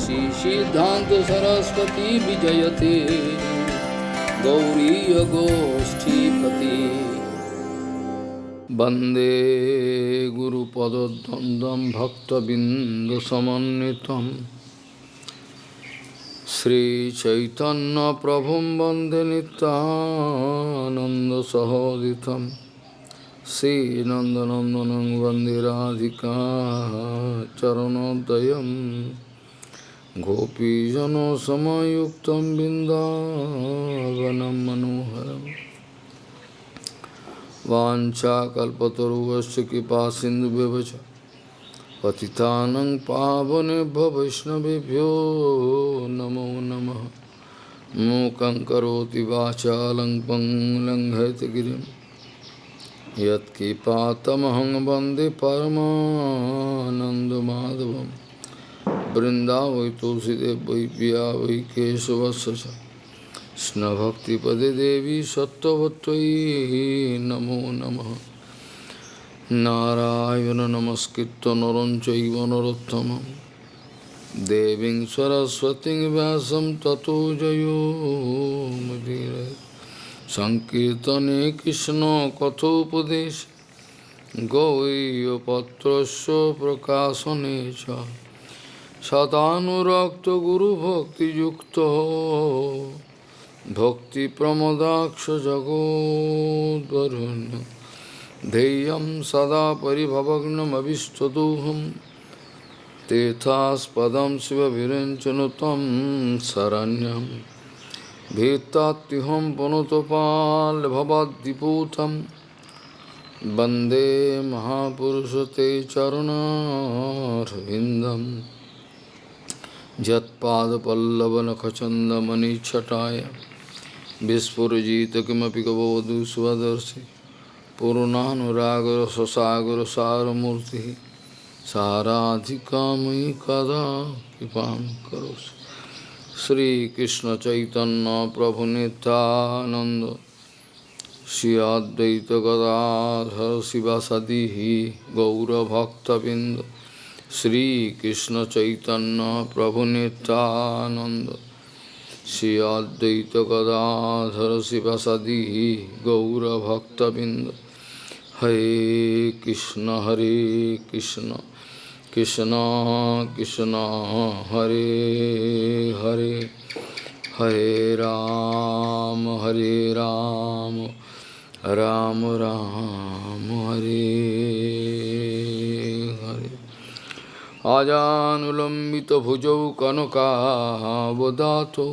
Shri Siddhanta Saraswati Vijayate Gauriya Goshtipati Bande Guru Padadandam Bhakta Bindu Samanitam Sri Chaitanya Prabhum Bande Nityananda Sahoditam Sri Nandanandanang Vande Radhika Charanodayam Gopijano Samayuktam Bindavanam Manoharam Vancha Kalpataruvasya Kripa Sindhu Bevacha Patitanang Pavanebhyo Vaishnavebhyo Namo Namaha Mukhaṁ Karoti Vācālaṁ Paṅguļaṁ Haitagiriṁ Yat Kripatamahang Vande Paramananda Madhavam Vrindavai Tulsidev Vai Piya Vai Kesavasya Krishna Bhakti Pade Devi Sattvatvai Namo Namaha Narayana Namaskritta Naram Chaiva Narottamam Deving Saraswating Vyasam Tato Jayo Mudire Sankirtane Krishna Kathopadesha Gaudiya Patrasya Prakasanecha Sadhanurakta Guru Bhakti Yukta Bhakti Pramodaksha Jagodvaranya Deyam Sada Paribhavagnam Avishtaduham Tethas Padam Siva Virenchanutam Saranyam Bhetatyaham Panutopal Bhavadiputam Bande Mahapurusate Charunarvindam Jatpada Pallavana Kachanda Mani Chataya Vispurajita Kimapi Kavodu Svadarsi Purunanuragara Sasagara Saramurti Saradhikamai Kada Kipam Karos Sri Krishna Chaitanya Prabhu Nityananda Shri Advaita Gadadhara Sivasadihi Gaura Bhakta Binda Sri Krishna Chaitanya Prabhu Nityananda Shri Advaita Gadadhara Sivasadihi Gaura Bhakta Binda Hare Krishna Krishna Krishna Hare Hare Hare Ram Ram Ram Hare Hare Ajanulambita bhujau kanaka vadato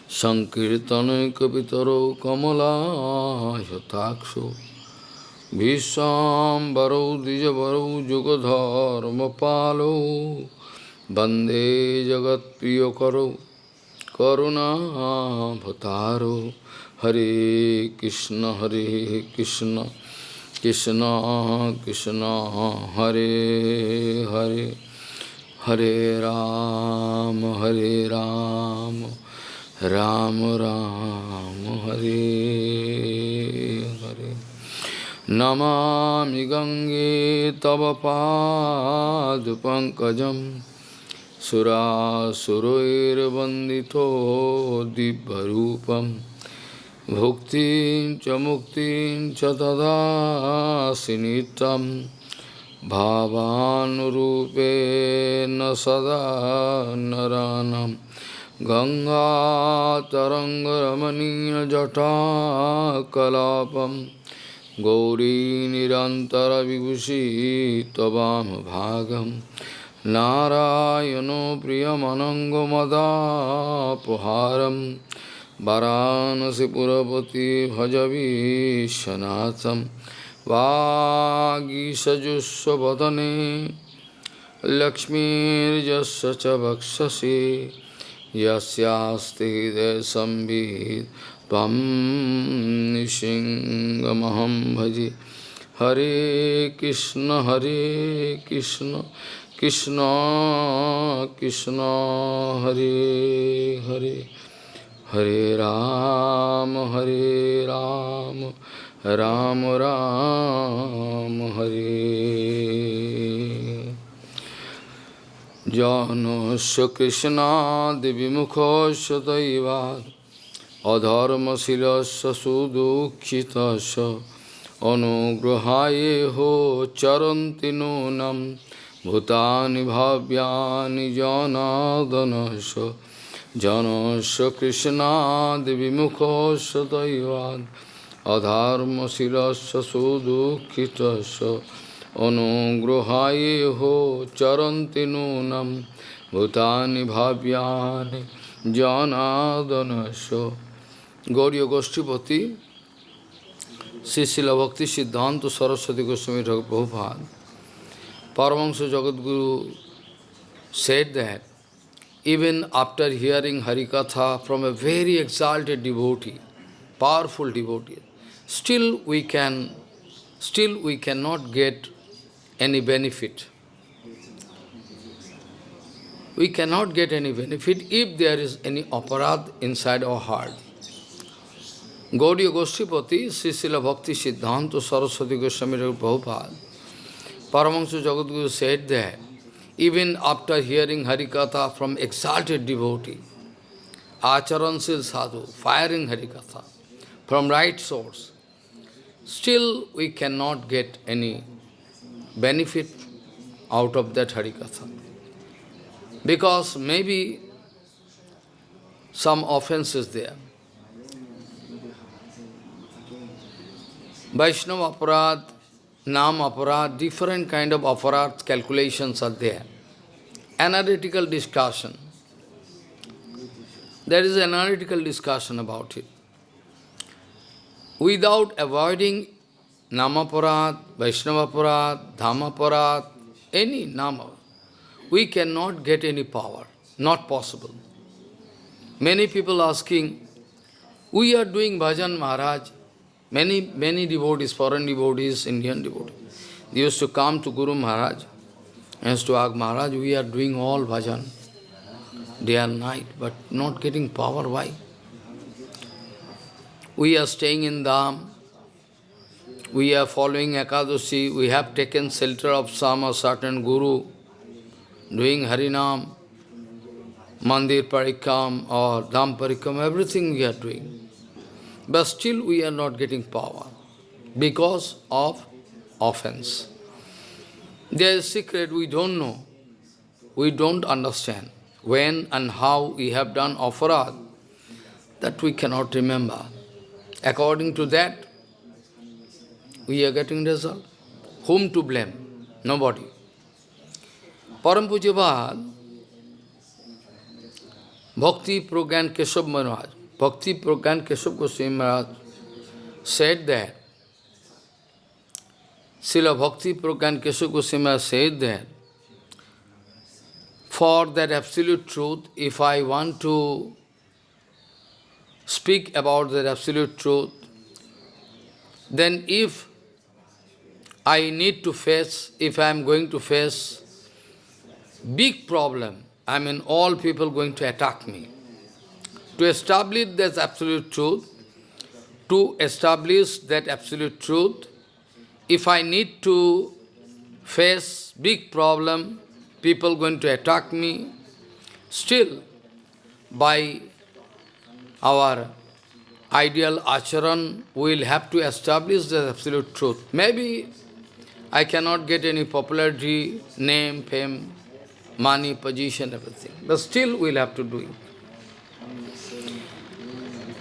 Sankirtane kapitaro kamala yataksho Vishambaro dijabaro jugadharma palo Bande jagat priyakaro karuna bhataro Hare Krishna Krishna Krishna Hare Hare Hare Ram Ram Ram Hare Hare Namami Gange Tava Pad Pankajam Sura Suroir Vandito Dibharupam Bhuktin cha tada sinitam Bhavanrupe na sada naranam Ganga tarangaramaniya jata kalapam Gauri nirantara vibhushi tavam bhagam Narayano priyamanango madapuharam Varanasi Purapati Bhajavi Shanatham Vagisajusva Vadane Lakshmi Jasya Bhakshasi Yasyasti Desambhid Tvam Nishingamaham Bhaji Hare Krishna Krishna Krishna Hare Hare Hare Ram Ram Ram Hare Janasya Krishna Divimukhasya Daivat Adharmasilasya Sudukhitasya Anugrahaye ho charanti nunam Bhutani bhavyani janadanasya Janasya Krishna Divimukhasya Daivat Adharmasilasya Sudukhitasya Anugrahaye ho charanti nunam Bhutani bhavyani janadanasya. Gaudiya Goshtipati Srila Bhakti Siddhanta Saraswati Goswami Thakur Prabhupada Paramahansa Jagadguru said that even after hearing Harikatha from a very exalted devotee, powerful devotee, still we cannot get any benefit. We cannot get any benefit if there is any aparad inside our heart. Gaudiya Goshtipati, Srila Bhakti Siddhanta Saraswati Goswami Prabhupada, Paramahansa Jagadguru said that even after hearing Harikatha from exalted devotee, Acharansil Sadhu, firing Harikatha from right source, still we cannot get any benefit out of that Harikatha. Because maybe some offense is there. Vaishnava aparad, Nam aparad, different kind of aparad calculations are there. Analytical discussion. There is an analytical discussion about it. Without avoiding Namaparad, Vaishnavaparad, Dhamaparad, any Nama, we cannot get any power. Not possible. Many people asking, we are doing bhajan Maharaj. Many devotees, foreign devotees, Indian devotees, they used to come to Guru Maharaj and used to ask, Maharaj, we are doing all bhajan day and night, but not getting power. Why? We are staying in Dham, we are following Ekadashi, we have taken shelter of some or certain Guru, doing Harinam, Mandir Parikram or Dham Parikram, everything we are doing. But still we are not getting power because of offense. There is a secret we don't know, we don't understand. When and how we have done aparad, that we cannot remember. According to that, we are getting result. Whom to blame? Nobody. Param Pujyapad, Bhakti Pragyan Keshav Maharaj, Bhakti Pragyan Keshav Goswami Maharaj said that, Srila Bhakti Pragyan Keshav Goswami Maharaj said that, for that absolute truth, if I want to speak about that absolute truth, then if I need to face, if I am going to face big problem, I mean all people going to attack me. To establish that absolute truth, if I need to face big problem, people going to attack me, still by our ideal acharan, we will have to establish the absolute truth. Maybe I cannot get any popularity, name, fame, money, position, everything. But still we will have to do it.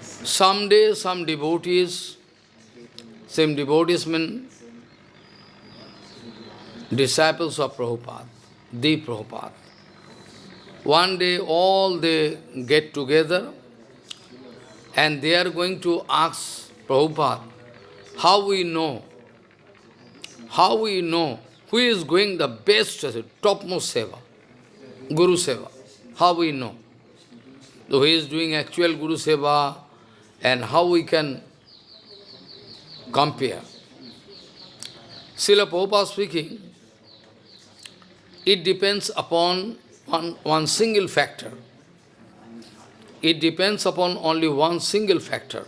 Someday some devotees, same devotees mean disciples of Prabhupada, the Prabhupada. One day all they get together and they are going to ask Prabhupada, how we know who is going the best, topmost seva, Guru Seva, how we know? Who is doing actual Guru Seva and how we can compare? Srila Prabhupada speaking, it depends upon one single factor. It depends upon only one single factor.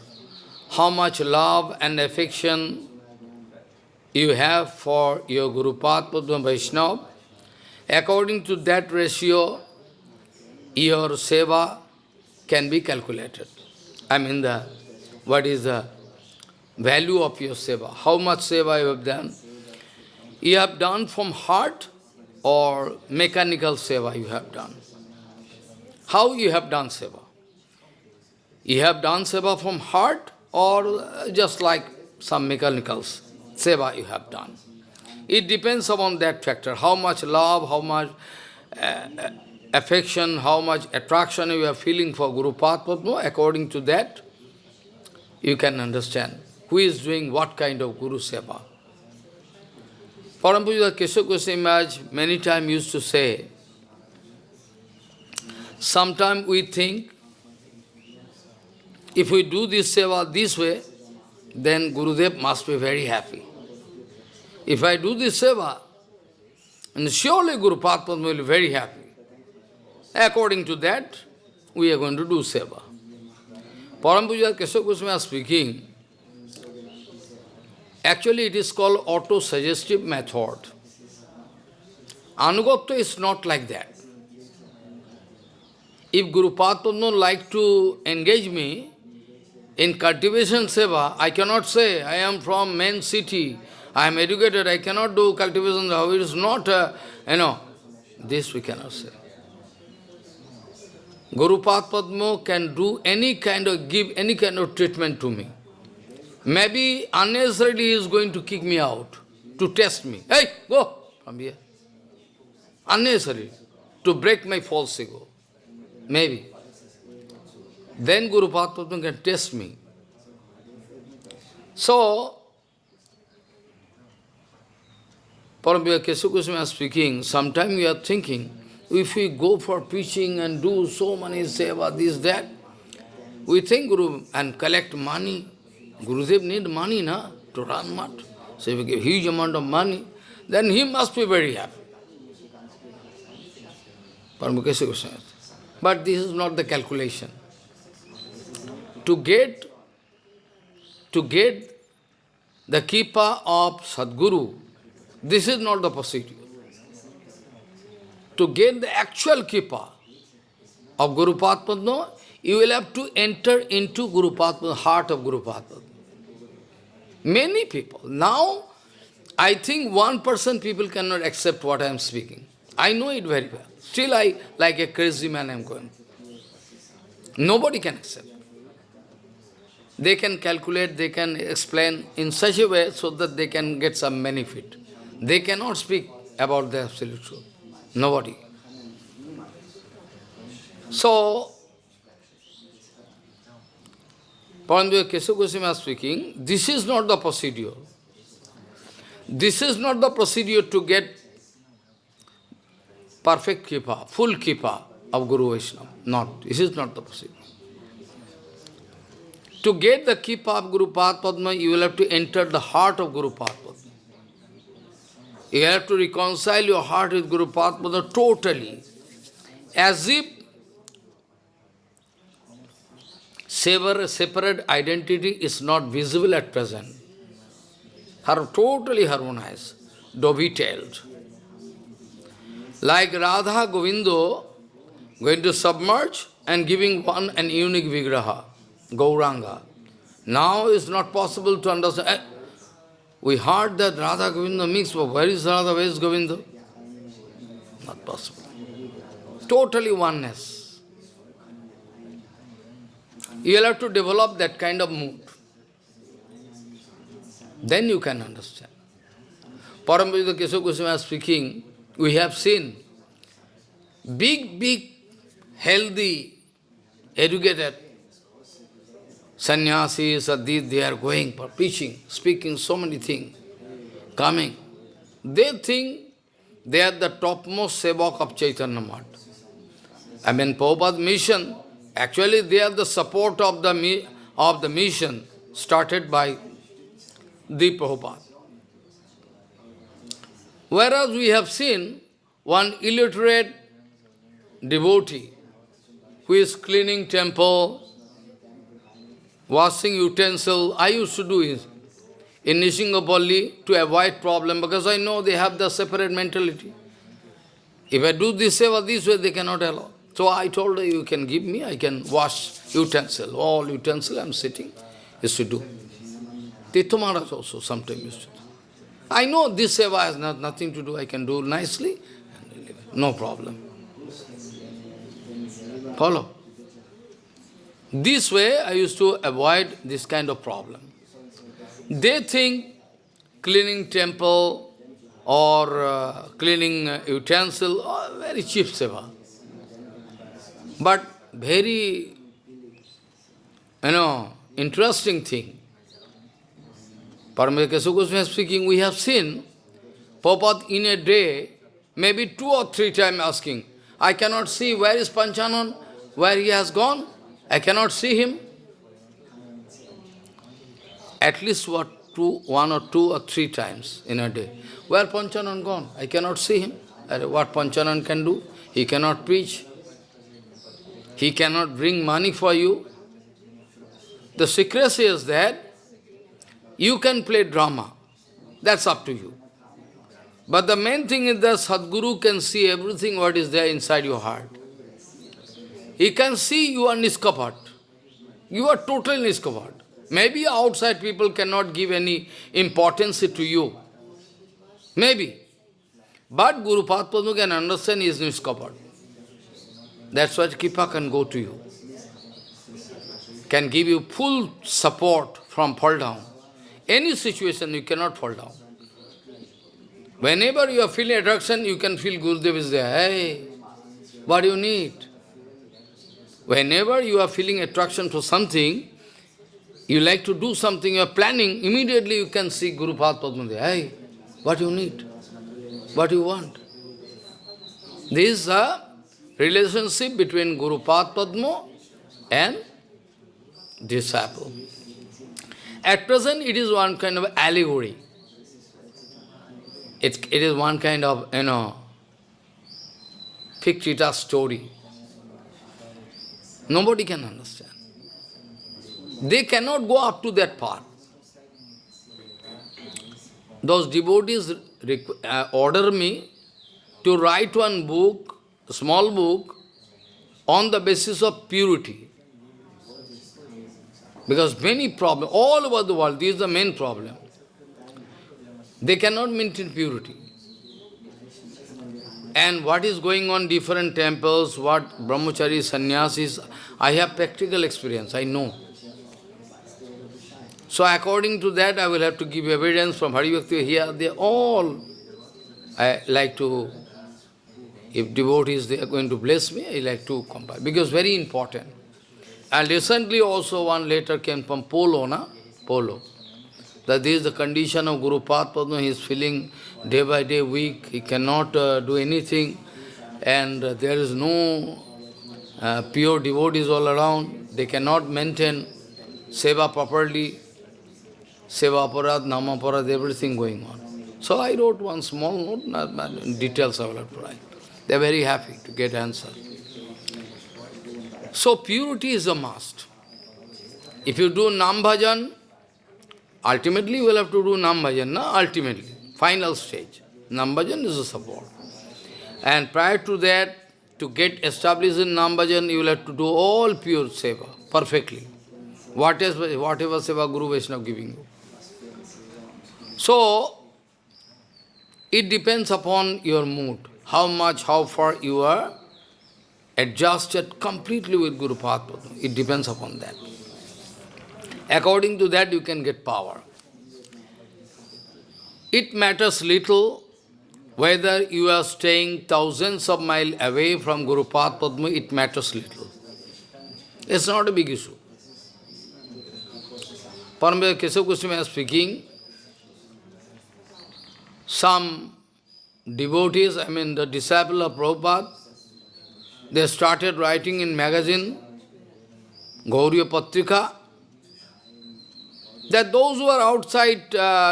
How much love and affection you have for your Guru Padma Vaishnava, According to that ratio, your seva can be calculated. I mean, what is the value of your seva? How much seva you have done? You have done from heart or mechanical seva you have done? How you have done seva? You have done seva from heart or just like some mechanicals seva you have done? It depends upon that factor, how much love, how much affection, how much attraction you are feeling for Guru Padma. According to that, you can understand who is doing what kind of Guru Seva. Parampuja Keshav Goswami Maharaj many times used to say, sometimes we think, if we do this seva this way, then Gurudev must be very happy. If I do this seva, and surely Guru Padma will be very happy. According to that, we are going to do seva. Parampuja Keshav Goswami is speaking, actually it is called auto-suggestive method. Anugatya is not like that. If Guru Padma like to engage me in cultivation seva, I cannot say, I am from main city, I am educated, I cannot do cultivation seva. It is not, this we cannot say. Guru Padma can do any kind of, give any kind of treatment to me. Maybe unnecessarily he is going to kick me out, to test me. Hey, go from here. Unnecessarily, to break my false ego. Maybe. Then Guru Padma can test me. So, Parampuja Keshav Goswami is speaking, sometimes we are thinking, if we go for preaching and do so many seva, this, that, we think Guru and collect money. Gurudev need money, na, to run math. So if we give huge amount of money, then he must be very happy. Parampuja Keshav Goswami. But this is not the calculation. To get the kippa of Sadguru, this is not the procedure. To get the actual kippa of Guru Padma, you will have to enter into Guru Padma, heart of Guru Padma. Many people. Now, I think 1% people cannot accept what I am speaking. I know it very well. Still, like a crazy man, I am going. Nobody can accept. They can calculate, they can explain in such a way so that they can get some benefit. They cannot speak about the absolute truth. Nobody. So, Parampuja Keshav Goswami is speaking, this is not the procedure. This is not the procedure to get perfect kippa, full kippa of Guru Vaishnava. Not. This is not the procedure. To get the kippa of Guru Padma, you will have to enter the heart of Guru Padma. You have to reconcile your heart with Guru Padma totally. As if separate identity is not visible at present. Totally harmonized, dovetailed. Like Radha Govindo going to submerge and giving one and unique vigraha, Gauranga. Now it's not possible to understand. We heard that Radha Govinda mixed, but where is Radha, where is Govinda? Not possible. Totally oneness. You will have to develop that kind of mood. Then you can understand. Parampuja Keshav Goswami is speaking, we have seen big, healthy, educated sannyasis, they are going for preaching, speaking so many things, coming. They think they are the topmost sevak of Chaitanya Math. I mean, Prabhupada's mission, actually they are the support of the mission started by the Prabhupada. Whereas we have seen one illiterate devotee who is cleaning temple, washing utensil. I used to do it in Nishingapalli to avoid problem because I know they have the separate mentality. If I do this seva this way, they cannot allow. So I told her, you can give me, I can wash utensil. All utensil I'm sitting, used to do. Tirtha Maharaj also sometimes used to do. I know this seva has nothing to do, I can do nicely, no problem. Follow? This way I used to avoid this kind of problem. They think cleaning temple or cleaning utensil, very cheap seva. But very, interesting thing. Paramita Kesava Goswami speaking, we have seen Prabhupada in a day, maybe 2 or 3 times asking, I cannot see where is Panchanan, where he has gone, I cannot see him. At least 1 or 2 or 3 times in a day. Where Panchanan gone? I cannot see him. What Panchanan can do? He cannot preach. He cannot bring money for you. The secrecy is that you can play drama. That's up to you. But the main thing is that Sadguru can see everything what is there inside your heart. He can see you are niskapat. You are totally niskapat. Maybe outside people cannot give any importance to you. Maybe. But Guru Padma can understand he is niskapat. That's why Kripa can go to you. Can give you full support from fall down. Any situation you cannot fall down. Whenever you are feeling attraction, you can feel Gurudev is there. Hey, what do you need? Whenever you are feeling attraction for something, you like to do something, you are planning, immediately you can see Guru Padma there. Hey, what do you need? What do you want? This is a relationship between Guru Padma and disciple. At present, it is one kind of allegory. It is one kind of, fictitious story. Nobody can understand. They cannot go up to that part. Those devotees order me to write one book, a small book, on the basis of purity. Because many problems, all over the world, this is the main problem. They cannot maintain purity. And what is going on different temples, what brahmachari, sannyasis, I have practical experience, I know. So according to that, I will have to give evidence from Hari Bhakti here. They all, I like to, if devotees they are going to bless me, I like to compare, because very important. And recently also one letter came from Polo, that this is the condition of Guru Padma, he is feeling day by day weak, he cannot do anything, and there is no pure devotees all around, they cannot maintain seva properly, seva aparad, nama aparad, everything going on. So I wrote one small note, details I will have to write. They are very happy to get answer. So purity is a must. If you do Nam Bhajan, ultimately you will have to do Nam Bhajan, ultimately, final stage. Nam Bhajan is a support. And prior to that, to get established in Nam Bhajan, you will have to do all pure seva, perfectly. Whatever seva Guru Vaishnava giving you. So, it depends upon your mood, how much, how far you are adjusted completely with Guru Padma. It depends upon that. According to that, you can get power. It matters little whether you are staying thousands of miles away from Guru Padma, it matters little. It's not a big issue. Paramita Kesava Goswami is speaking, some devotees, the disciple of Prabhupada, they started writing in magazine, Gaudiya Patrika, that those who are outside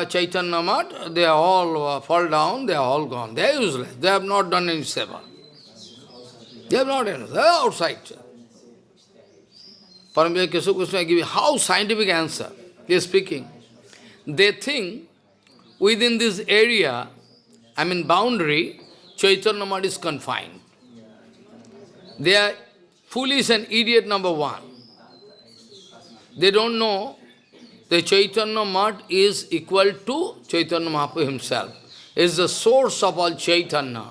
Chaitanya Math, they all fall down, they are all gone. They are useless. They have not done any seva. They have not done anything. They are outside. Paramita Kesava Goswami gives how scientific answer. He is speaking. They think within this area, boundary, Chaitanya Math is confined. They are foolish and idiot number one. They don't know the Chaitanya Math is equal to Chaitanya Mahaprabhu himself. Is the source of all Chaitanya.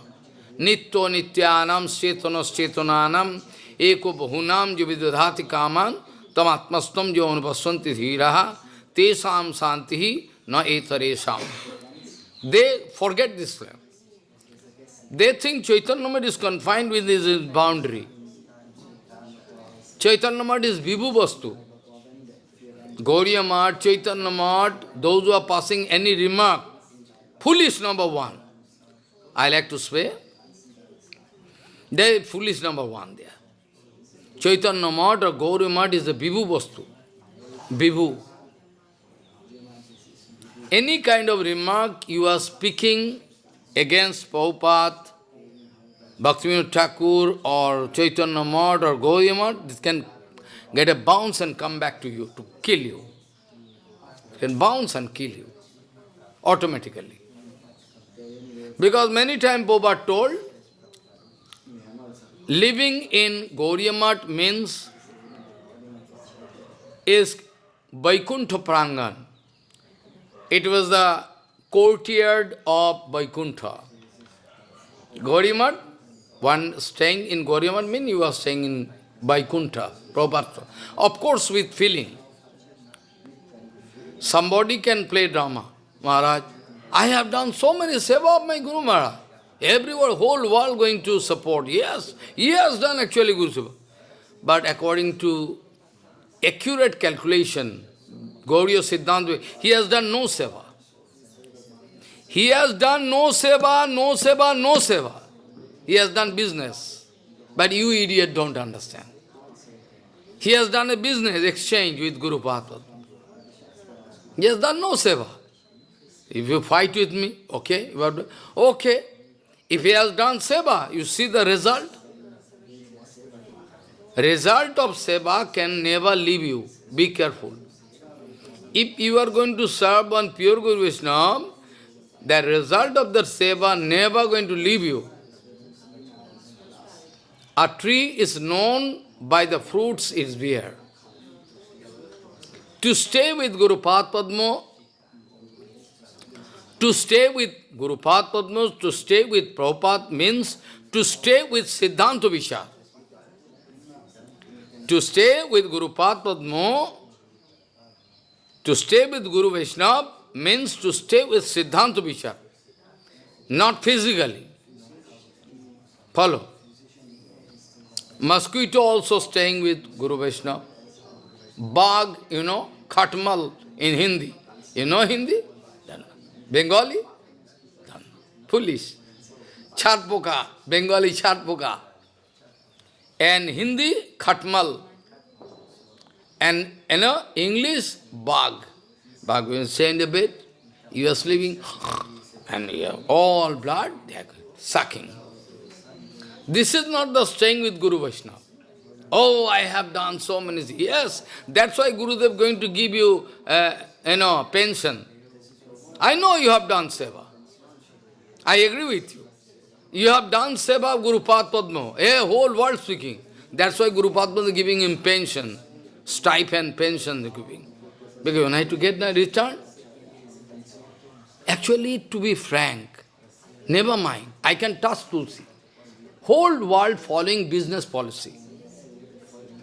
Nityo nityanam chetanas chetananam eko bahunam javidadhati kaman tam atmastam jo anupasvanti dhiraha tesam santihi na etaresam. They forget this flame. They think Chaitanya Math is confined with his boundary. Chaitanya Math is Vibhu Vastu. Gaudiya Math, Chaitanya Math, those who are passing any remark, foolish number one. I like to say, they are foolish number one there. Chaitanya Math or Gaudiya Math is the Vibhu Vastu. Vibhu. Any kind of remark you are speaking against Prabhupada, Bhaktivinoda Thakur or Chaitanya Math or Gaudiya Math, this can get a bounce and come back to you, to kill you. It can bounce and kill you, automatically. Because many times Prabhupada told, living in Gaudiya Math means is Vaikuntha Prangan. It was the courtyard of Vaikuntha. Gaudiya Math, one staying in Gaudiya Math means you are staying in Vaikuntha, Prabhupada. Of course with feeling. Somebody can play drama. Maharaj, I have done so many seva of my Guru Maharaj. Everyone, whole world going to support. Yes, he has done actually Guru Seva. But according to accurate calculation, Gaudiya Siddhanta, he has done no seva. He has done no seva, no seva, no seva. He has done business. But you idiot don't understand. He has done a business exchange with Guru Padma. He has done no seva. If you fight with me, okay, okay. If he has done seva, you see the result. Result of seva can never leave you. Be careful. If you are going to serve one pure Guru Vaishnava, the result of that seva never going to leave you. A tree is known by the fruits it bears. To stay with Guru Padma, to stay with Guru Padma, to stay with Prabhupada means to stay with Siddhanta Vichar. To stay with Guru Padma, to stay with Guru Vaishnava means to stay with Siddhanta Vichar, not physically. Follow. Mosquito also staying with Guru Vaishnava. Bag, khatmal in Hindi. You know Hindi? Bengali? Foolish. Charpoka, Bengali charpoka. And Hindi, khatmal. And English, bag. Bag, when you stay in the bed, you are sleeping, and you have all blood, they are sucking. This is not the staying with Guru Vaishnava. Oh, I have done so many things. Yes, that's why Gurudev is going to give you, pension. I know you have done seva. I agree with you. You have done seva of Guru Padma. Whole world speaking. That's why Guru Padma is giving him pension. Stipend, pension is giving. Because when I have to get the return. Actually, to be frank, never mind. I can touch Tulsi. Whole world following business policy.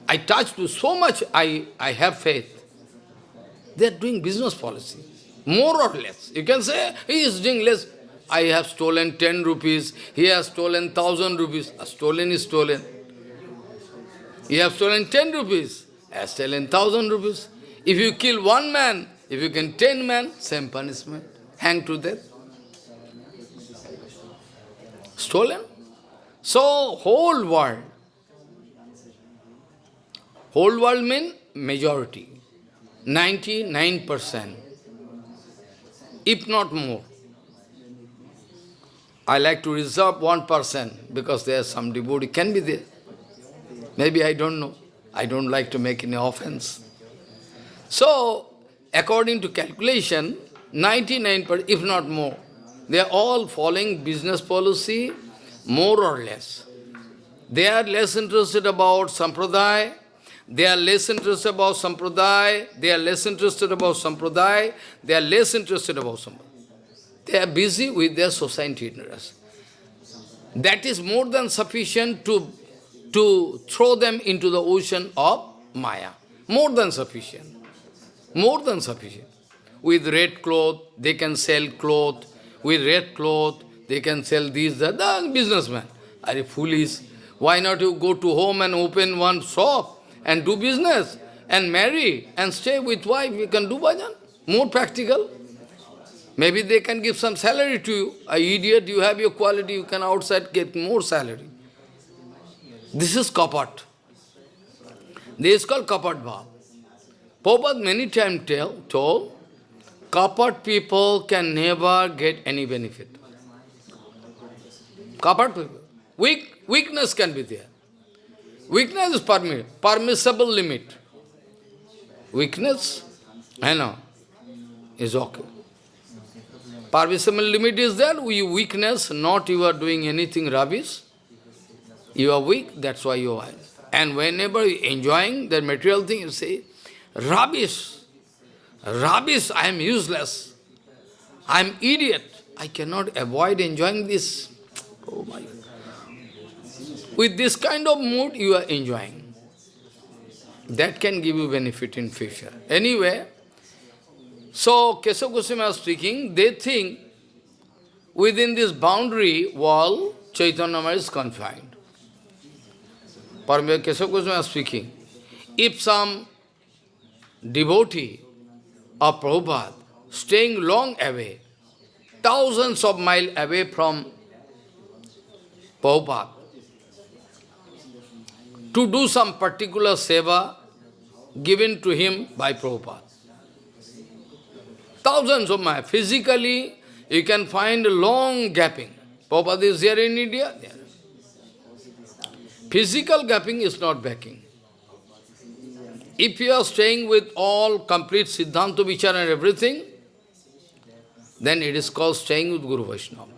I touch to so much, I have faith. They are doing business policy. More or less. You can say, he is doing less. I have stolen 10 rupees, he has stolen 1,000 rupees. Stolen is stolen. You have stolen 10 rupees, I have stolen 1,000 rupees. If you kill one man, if you can 10 men, same punishment. Hang to death. Stolen. So, whole world. Whole world means majority. 99%. If not more. I like to reserve 1% because there are some devotee can be there. Maybe I don't know. I don't like to make any offense. So, according to calculation, 99%, if not more, they are all following business policy more or less. They are less interested about sampradaya, they are less interested about sampradaya, they are less interested about sampradaya, they are less interested about sampradaya. They are busy with their society interests. That is more than sufficient to throw them into the ocean of Maya. More than sufficient. More than sufficient. With red cloth, they can sell cloth. With red cloth, they can sell this, that. The businessman. Are you foolish? Why not you go to home and open one shop and do business and marry and stay with wife? You can do bhajan. More practical. Maybe they can give some salary to you. A idiot, you have your quality, you can outside get more salary. This is kapat. This is called kapat bhav. Prabhupada many times told, kapat people can never get any benefit. Kapat people. Weakness can be there. Weakness is permissible limit. Weakness, I know, is okay. Permissible limit is there, your weakness, not you are doing anything rubbish. You are weak, that's why you are wise. And whenever you are enjoying the material thing, you say, rubbish, rubbish, I am useless. I am idiot. I cannot avoid enjoying this. Oh my God. With this kind of mood, you are enjoying. That can give you benefit in future. Anyway, so Kesava Goswami was speaking, they think within this boundary wall, Chaitanya Maharaj is confined. Kesava Goswami was speaking, if some devotee of Prabhupada staying long away, thousands of miles away from Prabhupada, to do some particular seva given to him by Prabhupada. Thousands of miles. Physically, you can find a long gapping. Prabhupada is here in India. There. Physical gapping is not backing. If you are staying with all complete Siddhanta Vichara and everything, then it is called staying with Guru Vaishnava.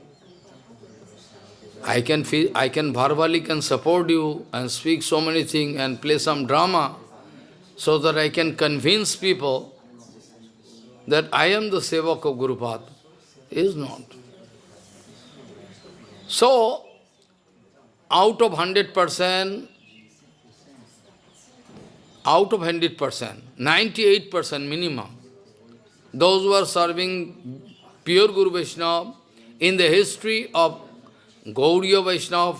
I can verbally can support you and speak so many things and play some drama so that I can convince people that I am the Sevak of Guru Path. Is not. So, out of 100%, 98% minimum, those who are serving pure Guru Vaishnava in the history of Gaudiya Vaishnava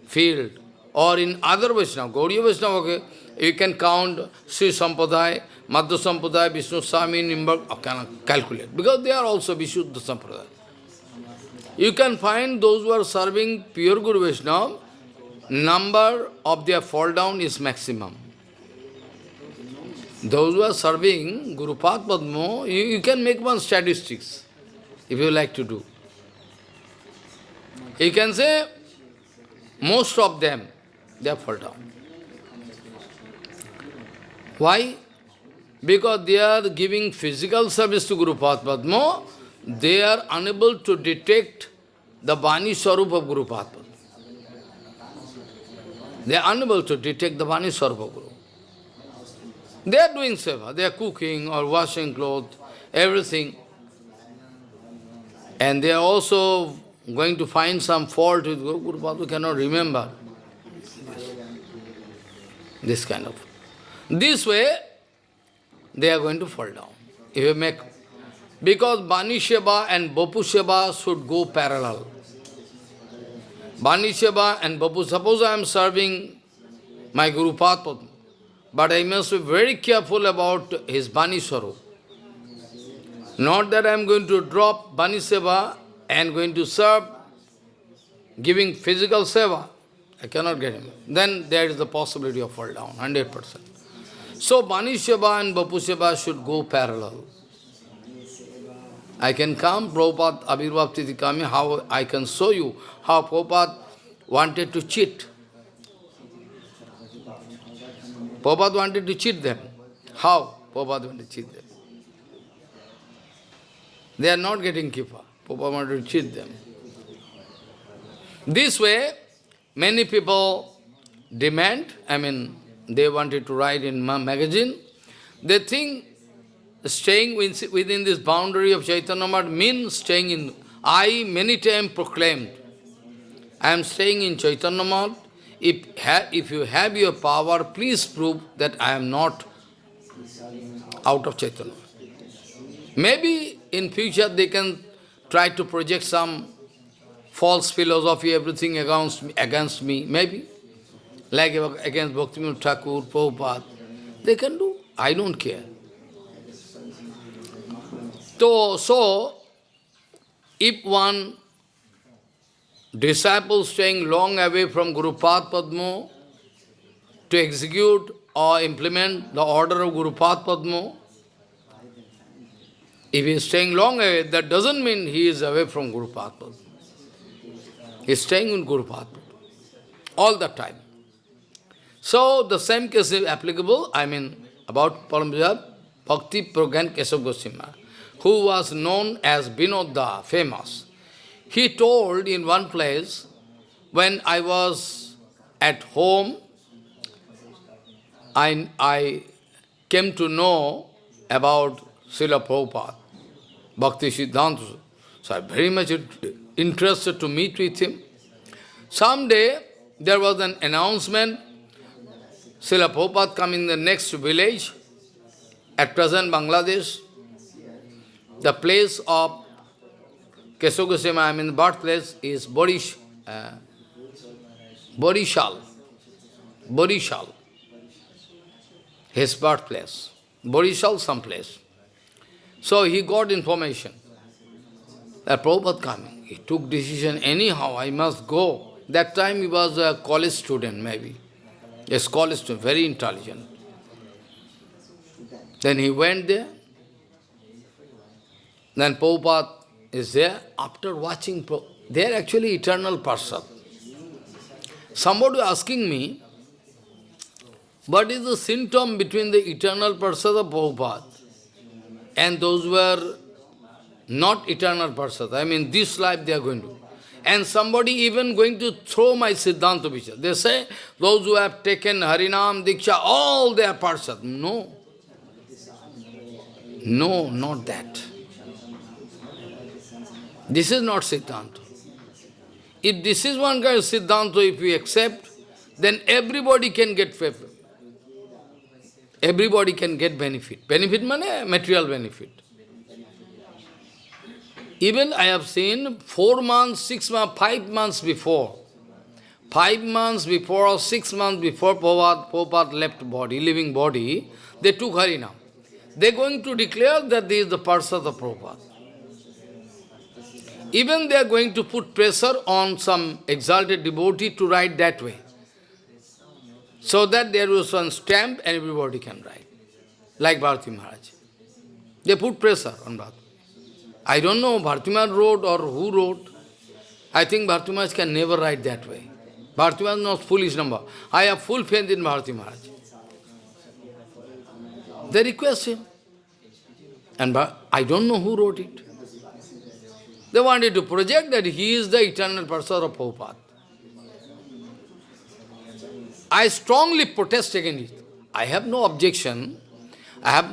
field or in other Vaishnava, Gaudiya Vaishnava, okay, you can count Sri Sampadaya, Madhya Sampadaya, Vishnu Swami, Nimbar, cannot calculate, because they are also Vishuddha Sampradaya. You can find those who are serving pure Guru Vaishnava, number of their fall down is maximum. Those who are serving Guru Padma, you can make one statistics, if you like to do. You can say, most of them, they fall down. Why? Because they are giving physical service to Guru Padma, they are unable to detect the Vani Swarup of Guru Padma. They are unable to detect the Vani Swarup of Guru. They are doing seva, they are cooking or washing clothes, everything. And they are also going to find some fault with Guru Padma, cannot remember. This kind of. This way, they are going to fall down. If you make, because Bani Seva and Bapu Seva should go parallel. Bani Seva and Bapu, suppose I am serving my Guru Padma, but I must be very careful about his Bani Swarup. Not that I am going to drop Bani Seva and going to serve, giving physical seva. I cannot get him. Then there is the possibility of fall down, 100%. So Bani Seva and Bapu Seva should go parallel. I can come, Prabhupada, Abhirvav Tithi Kami, how I can show you how Prabhupada wanted to cheat. Prabhupada wanted to cheat them. How Prabhupada wanted to cheat them? They are not getting kippa. Prabhupada wanted to cheat them. This way, many people demand, they wanted to write in magazine, they think staying within this boundary of Chaitanya Math means staying in. I many times proclaimed, I am staying in Chaitanya Math. If you have your power, please prove that I am not out of Chaitanya. Maybe in future they can try to project some false philosophy, everything against me, maybe. Like against Bhaktivinoda Thakur, Prabhupada. They can do. I don't care. So if one disciple staying long away from Guru Pad Padma to execute or implement the order of Guru Pad Padma, if he is staying long away, that doesn't mean he is away from Guru Pad Padma. He is staying in Guru Pad Padma all the time. So the same case is applicable, about Parampuja Bhakti Pragyan Keshav Goswami, who was known as Vinodda, famous. He told in one place, when I was at home, I came to know about Srila Prabhupada, Bhakti Siddhanta. So I am very much interested to meet with him. Someday, there was an announcement, Srila Prabhupada coming in the next village, at present Bangladesh, the place of Keshav Goswami, the birthplace is Borishal. His birthplace. Borishal someplace. So he got information that Prabhupada coming. He took decision, anyhow, I must go. That time he was a college student, maybe. A college student, very intelligent. Then he went there. Then Prabhupada is there. After watching, they are actually eternal person. Somebody asking me, what is the symptom between the eternal person of Prabhupada and those who are not eternal persons? This life they are going to. And somebody even going to throw my Siddhanta Vichar. They say, those who have taken Harinam, Diksha, all they are persons. No. No, not that. This is not Siddhanta. If this is one kind of Siddhanta, if we accept, then everybody can get favor. Everybody can get benefit. Benefit means material benefit. Even I have seen 4 months, 6 months, 5 months before. 5 months before or 6 months before Prabhupada left body, living body, they took Harinam. They are going to declare that this is the person of Prabhupada. Even they are going to put pressure on some exalted devotee to write that way. So that there was one stamp and everybody can write. Like Bharati Maharaj. They put pressure on Bharati. I don't know Bharati Maharaj wrote or who wrote. I think Bharati Maharaj can never write that way. Bharati Maharaj is not foolish number. I have full faith in Bharati Maharaj. They request him. And I don't know who wrote it. They wanted to project that he is the eternal person of Prabhupada. I strongly protest against it. I have no objection. I have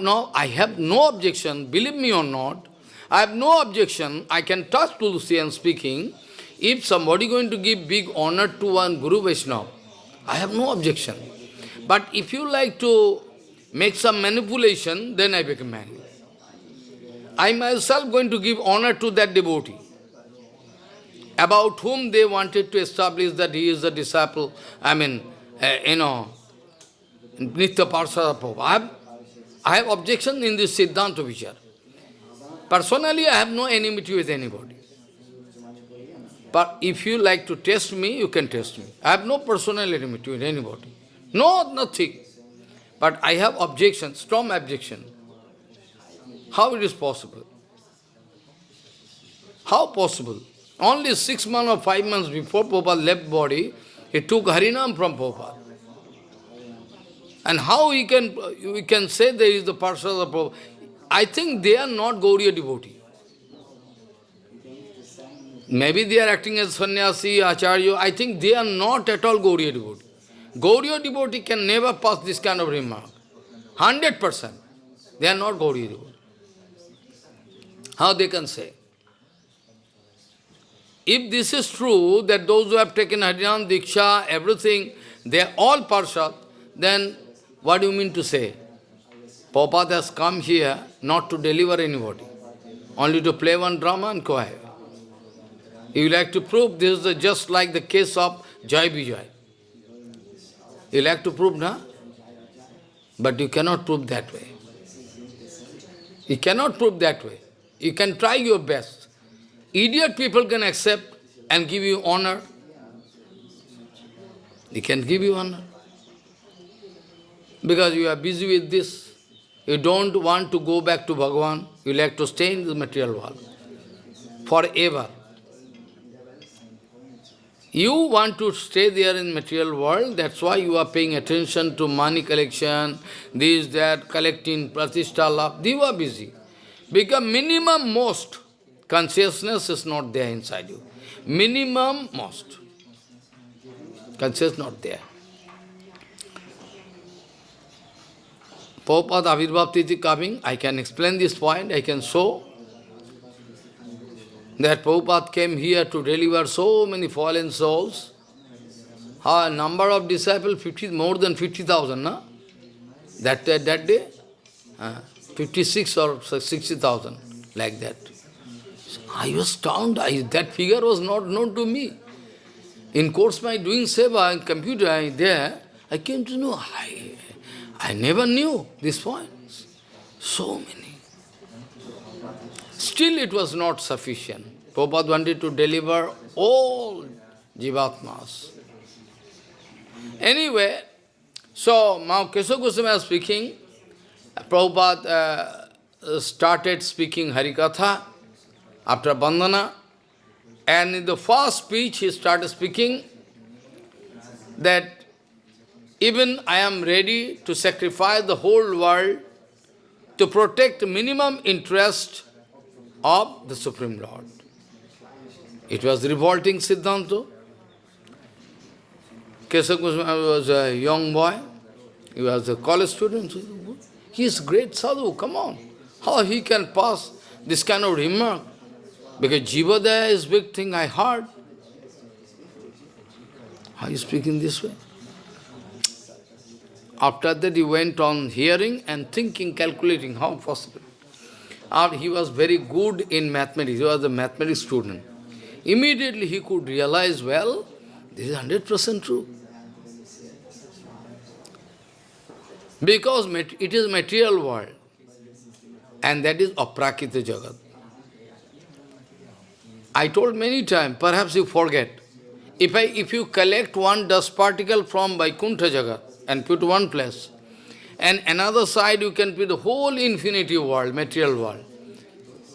no objection, believe me or not. I have no objection. I can touch Tulsi and speaking. If somebody going to give big honor to one Guru Vaishnava, I have no objection. But if you like to make some manipulation, then I become angry. I myself going to give honor to that devotee, about whom they wanted to establish that he is a disciple, Nitya Parsada Prabhupada. I have objection in this Siddhanta Vichar. Personally, I have no enmity with anybody. But if you like to test me, you can test me. I have no personal enmity with anybody. No, nothing. But I have objection, strong objection. How it is possible? How possible? Only 6 months or 5 months before Prabhupada left body, he took Harinam from Prabhupada. And how we can say there is the person of the Prabhupada? I think they are not Gaudiya devotee. Maybe they are acting as sannyasi, acharya. I think they are not at all Gauriya devotee. Gauriya devotee can never pass this kind of remark. 100%. They are not Gauriya devotee. How they can say? If this is true, that those who have taken Harinam, Diksha, everything, they are all Parshad, then what do you mean to say? Prabhupada has come here not to deliver anybody, only to play one drama and go ahead. You like to prove this is just like the case of Jai Vijay. You like to prove, na? But you cannot prove that way. You cannot prove that way. You can try your best. Idiot people can accept and give you honor. They can give you honor. Because you are busy with this. You don't want to go back to Bhagavan. You like to stay in the material world forever. You want to stay there in material world, that's why you are paying attention to money collection, this, that, collecting, pratishtha, love. You are busy. Because minimum most consciousness is not there inside you. Minimum most. Consciousness not there. Prabhupada Avirbhav Tithi coming, I can explain this point, I can show that Prabhupada came here to deliver so many fallen souls. How a number of disciples, more than 50,000, no? That day? 56 or 60,000, like that. I was stunned, that figure was not known to me. In course my doing seva in computer, I came to know, I never knew this point. So many. Still it was not sufficient. Prabhupada wanted to deliver all jivatmas. Anyway, so now Kesava Goswami is speaking. Prabhupada started speaking Harikatha after Bandhana. And in the first speech he started speaking that even I am ready to sacrifice the whole world to protect minimum interest of the Supreme Lord. It was revolting Siddhanta. Kesava Goswami was a young boy. He was a college student. He is great sadhu, come on. How he can pass this kind of remark? Because Jivadaya is big thing, I heard. How you speaking this way? After that he went on hearing and thinking, calculating how possible. He was very good in mathematics, he was a mathematics student. Immediately he could realize, well, this is 100% true. Because it is material world. And that is Aprakrita Jagat. I told many times, perhaps you forget. If you collect one dust particle from Vaikuntha Jagat and put one place, and another side you can put the whole infinity world, material world,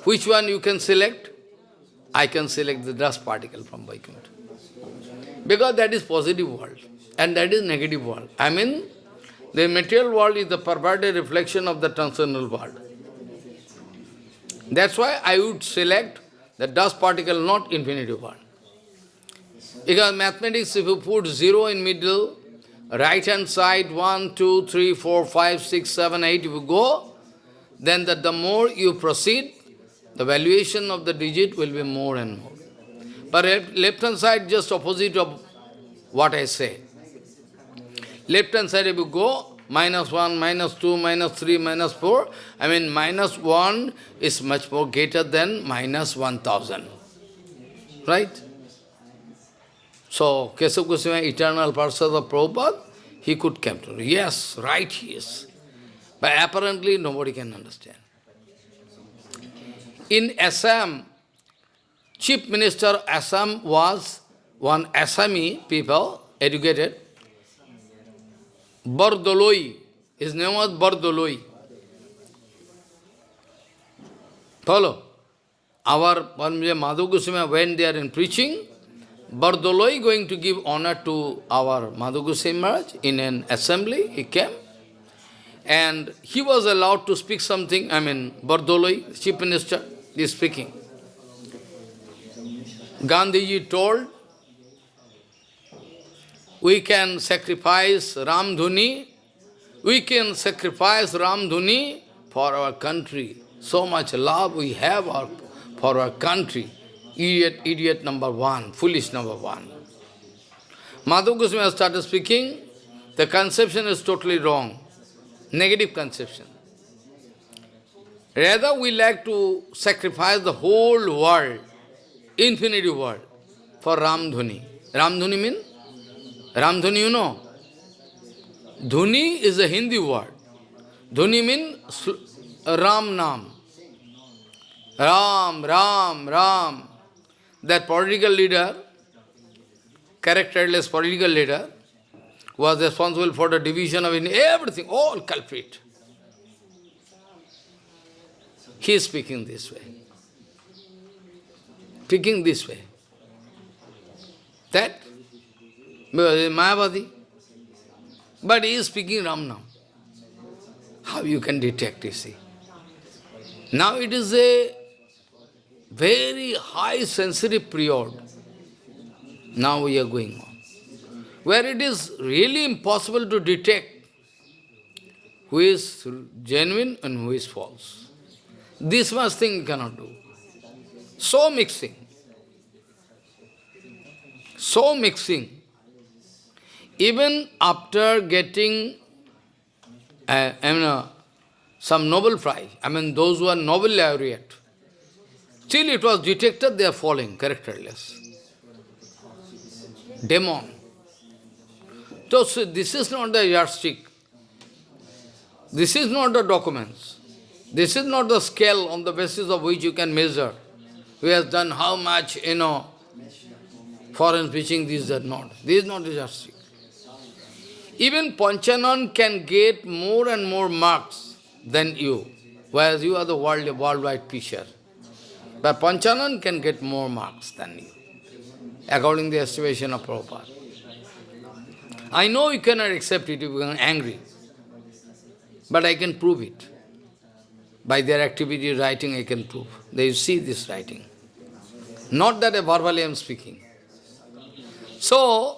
which one you can select? I can select the dust particle from Vaikuntha. Because that is positive world, and that is negative world. I mean, the material world is the perverted reflection of the transcendental world. That's why I would select the dust particle, not infinity world. Because mathematics, if you put 0 in middle, right hand side, 1, 2, 3, 4, 5, 6, 7, 8, if you go, then the more you proceed, the valuation of the digit will be more and more. But left hand side, just opposite of what I say. Left hand side, if you go, -1, -2, -3, -4, I mean -1 is much more greater than -1000. Right? So, Kesava Goswami, eternal Parsad of Prabhupada, he could come to know. Yes, right he is. But apparently nobody can understand. In Assam, Chief Minister of Assam was one Assami people, educated, Bardoloi. His name was Bardoloi. Follow? Our Madhu Goswami went there in preaching. Bardoloi going to give honor to our Madhu Goswami Maharaj in an assembly. He came. And he was allowed to speak something. I mean, Bardoloi, Chief Minister, is speaking. Gandhiji told, we can sacrifice Ramdhuni, we can sacrifice Ramdhuni for our country. So much love we have for our country. Idiot number one, foolish number one. Madhav Goswami started speaking, the conception is totally wrong, negative conception. Rather, we like to sacrifice the whole world, infinity world, for Ramdhuni. Ramdhuni means? Ramdhuni, you know? Dhuni is a Hindi word. Dhuni means Ram Nam. Ram, Ram, Ram. That political leader, characterless political leader, was responsible for the division of India, everything, all culprit. He is speaking this way. Speaking this way. That, Mayavadi. But he is speaking Ram Nam. How you can detect, you see? Now it is a very high sensitive period. Now we are going on. Where it is really impossible to detect who is genuine and who is false. This much thing you cannot do. So mixing. So mixing. Even after getting some Nobel Prize, those who are Nobel laureate, still it was detected they are falling, characterless. Demon. So this is not the yardstick. This is not the documents. This is not the scale on the basis of which you can measure. Who has done how much, foreign preaching, this, that, not. This is not the yardstick. Even Panchanan can get more and more marks than you, whereas you are the worldwide preacher. But Panchanan can get more marks than you, according to the estimation of Prabhupada. I know you cannot accept it, you become angry. But I can prove it. By their activity writing, I can prove. They see this writing. Not that verbally I am speaking. So,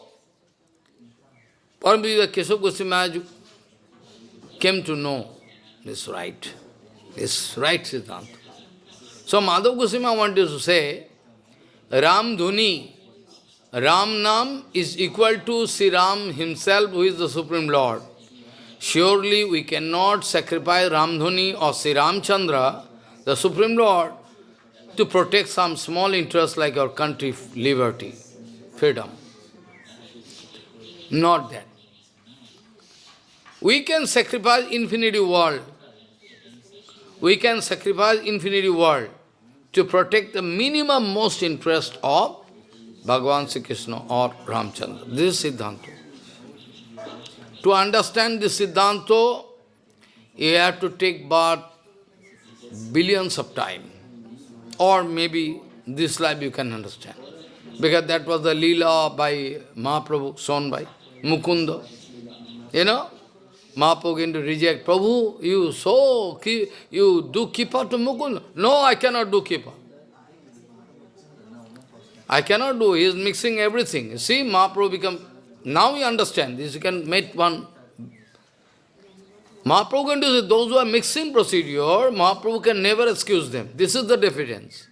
Paramahansa Keshav Goswami Maharaj came to know this right Siddhanta. So, Madhav Goswami wanted to say, Ram Dhuni, Ram Nam is equal to Sri Ram himself, who is the Supreme Lord. Surely we cannot sacrifice Ramdhuni or Sri Ramchandra, the Supreme Lord, to protect some small interest like our country, liberty, freedom. Not that. We can sacrifice infinity world. We can sacrifice infinity world to protect the minimum most interest of Bhagavan Sri Krishna or Ramchandra. This is Siddhanta. To understand this Siddhanta, you have to take but billions of time. Or maybe this life you can understand. Because that was the Leela by Mahaprabhu, shown by Mukunda. Mahaprabhu going to reject. Prabhu, you do Kipa to Mukunda? No, I cannot do Kipa. I cannot do. He is mixing everything. You see, Mahaprabhu become... Now you understand this. You can make one. Mahaprabhu can do this. Those who are mixing procedure, Mahaprabhu can never excuse them. This is the difference.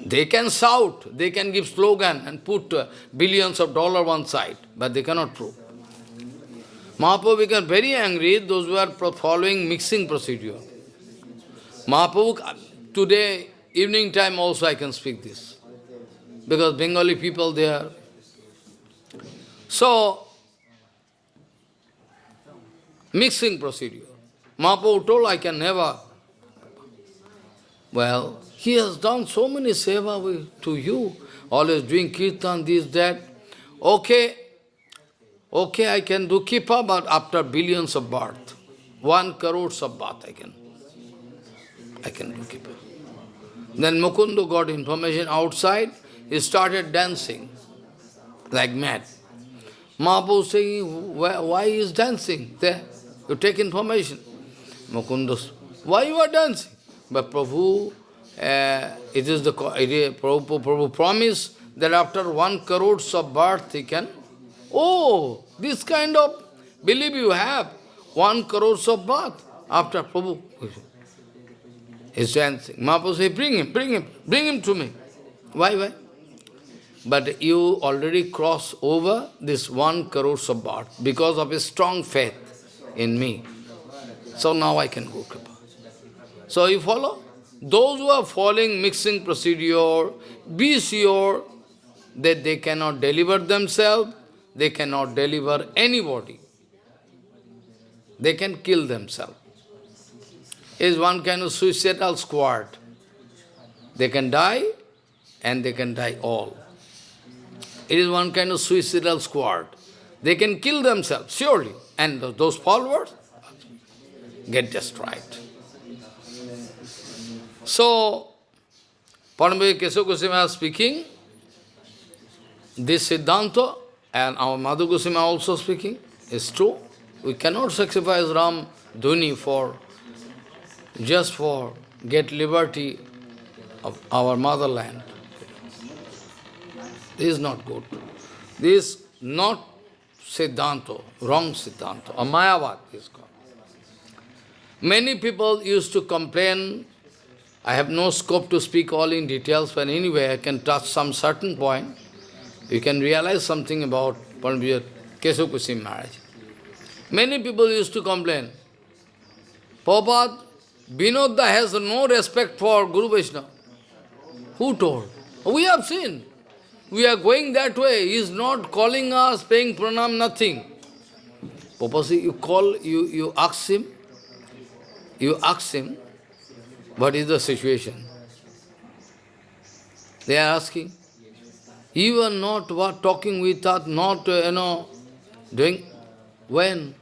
They can shout, they can give slogan and put billions of dollars one side, but they cannot prove. Mahaprabhu became very angry, those who are following mixing procedure. Mahaprabhu, today, evening time also I can speak this. Because Bengali people, they are... So, mixing procedure. Mahaprabhu told, I can never. Well, he has done so many seva to you, always doing kirtan, this, that. Okay, I can do kipa, but after billions of birth, 1 crores of birth I can do kipa. Then Mukunda got information outside, he started dancing like mad. Mahaprabhu saying, why he is dancing there? You take information. Mukunda, why you are dancing? But Prabhu, Prabhu promise that after 1 crores of birth he can, oh, this kind of belief you have, 1 crores of birth, after Prabhu is dancing. Mahaprabhu say, bring him to me. Why? But you already cross over this 1 crores of birth because of a strong faith in me. So now I can go Kripa. So you follow? Those who are following mixing procedure, be sure that they cannot deliver themselves, they cannot deliver anybody. They can kill themselves. It is one kind of suicidal squad. They can die and they can die all. It is one kind of suicidal squad. They can kill themselves, surely. And those followers get destroyed. So, Paramahira Kesava Goswami is speaking, this Siddhanta, and our Madhu Goswami also speaking, is true. We cannot sacrifice Ram Dhuni just for get liberty of our motherland. This is not good. This is not Siddhanta, wrong Siddhanta, or Mayavad is called. Many people used to complain. I have no scope to speak all in details, but anyway I can touch some certain point. You can realize something about Paramahira Kesava Goswami Maharaj. Many people used to complain, Prabhupada, Vinodda has no respect for Guru Vaishnava. Who told? We have seen. We are going that way. He is not calling us, paying pranam, nothing. Prabhupada, you ask him, what is the situation? They are asking. You are not talking with us, not, doing. When?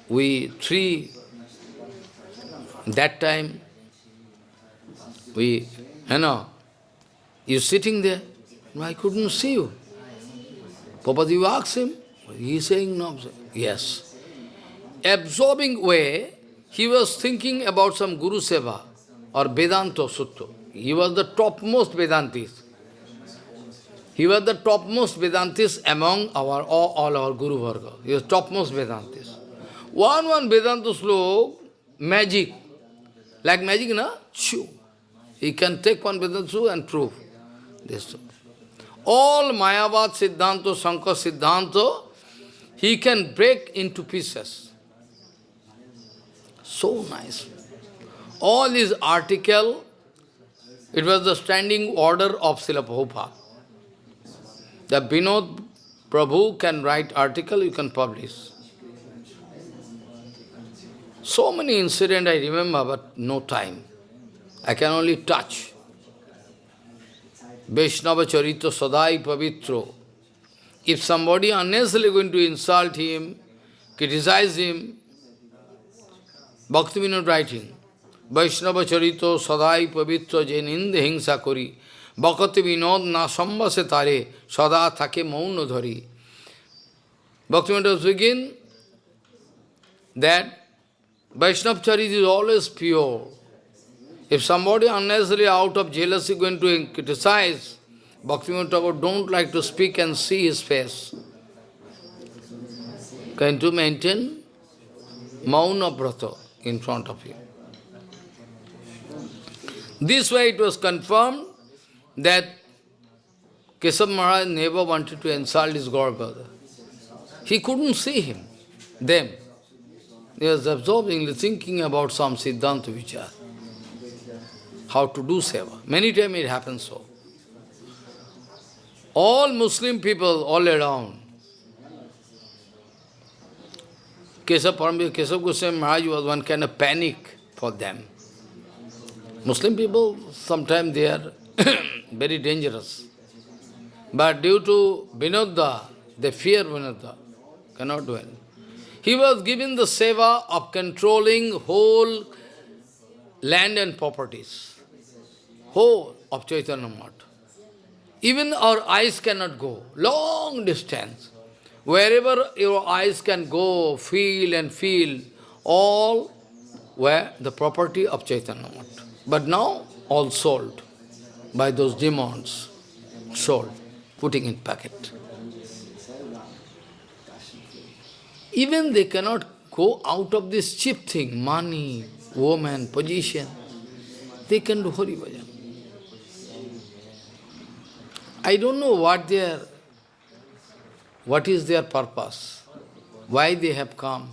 We three, that time, you sitting there, I couldn't see you. Prabhupada, you ask him, he is saying no. Yes. Absorbing way, he was thinking about some Guruseva or Vedanta Sutta. He was the topmost Vedantis. He was the topmost Vedantis among all our Guru Varga. He was topmost Vedantis. One Vedanta slok, magic. Like magic, na? Chew. He can take one Vedanta slok and prove this. All Mayavad Siddhanta, Sankar Siddhanta, he can break into pieces. So nice. All his article, it was the standing order of Srila Prabhupada. The Vinod Prabhu can write article, you can publish. So many incidents I remember, but no time. I can only touch. Vaishnava Charito Sadai Pavitro. If somebody unnecessarily going to insult him, criticize him, Bhakti Vinod writing, Vaishnava Charito Sadai Pavitro Jeninde Hingsa Kori, Bhakti Vinod na sambase tare, Sada thake mauno dhari. Bhakti Vinod begin that Vaishnava Charita is always pure. If somebody unnecessarily out of jealousy going to criticize, Bhaktivinoda Thakur don't like to speak and see his face. Can to maintain Mauna Brata in front of him. This way it was confirmed that Kesava Maharaj never wanted to insult his god brother. He couldn't see them. He was absorbingly thinking about some Siddhanta Vichar. How to do seva. Many times it happens so. All Muslim people all around, Paramahira Kesava Goswami Maharaj was one kind of panic for them. Muslim people, sometimes they are very dangerous. But due to Vinodda, they fear Vinodda, cannot do anything. He was given the seva of controlling whole land and properties, whole of Chaitanya Math. Even our eyes cannot go, long distance. Wherever your eyes can go, feel and feel, all were the property of Chaitanya Math. But now all sold by those demons, sold, putting in packet. Even they cannot go out of this cheap thing, money, woman, position. They can do Hari Bhajan. I don't know what is their purpose, why they have come.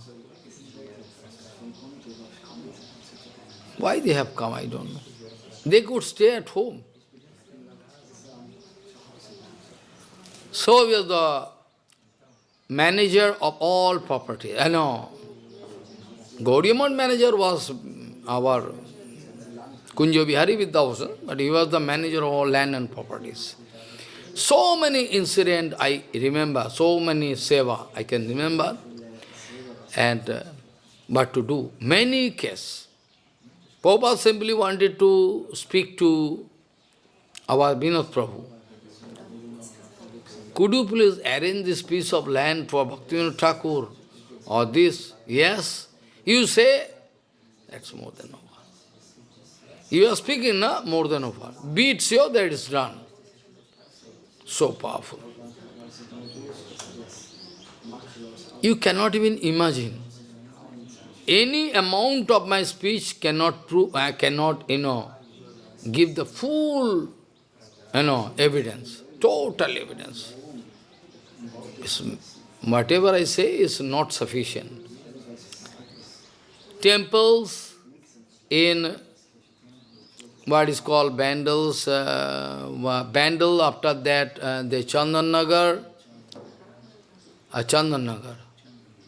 Why they have come, I don't know. They could stay at home. So he was the manager of all property. I know. Gaudiya Math manager was our Kunjo Bihari Vidyabhushan, but he was the manager of all land and properties. So many incidents I remember, so many seva I can remember, and but to do many cases. Prabhupada simply wanted to speak to our Vinod Prabhu. Could you please arrange this piece of land for Bhaktivinoda Thakur or this? Yes. You say, that's more than over. You are speaking, na? More than over. Be it sure that it is done. So powerful. You cannot even imagine. Any amount of my speech cannot prove, I cannot, give the full, evidence, total evidence. Whatever I say is not sufficient. Temples in what is called Bandals, Bandal, after that the Chandanagar,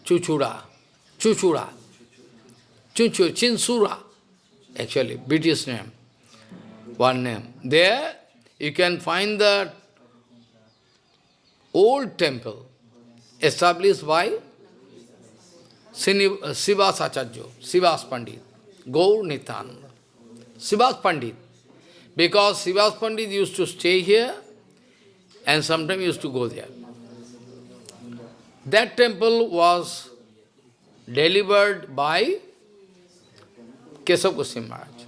Chuchura, Chinsura, actually, British name, one name. There you can find the old temple established by Sivas Acharya, Sivas Pandit, Gaur Nityananda. Sivas Pandit. Because Sivas Pandit used to stay here and sometimes used to go there. That temple was delivered by Keshav Goswami Maharaj.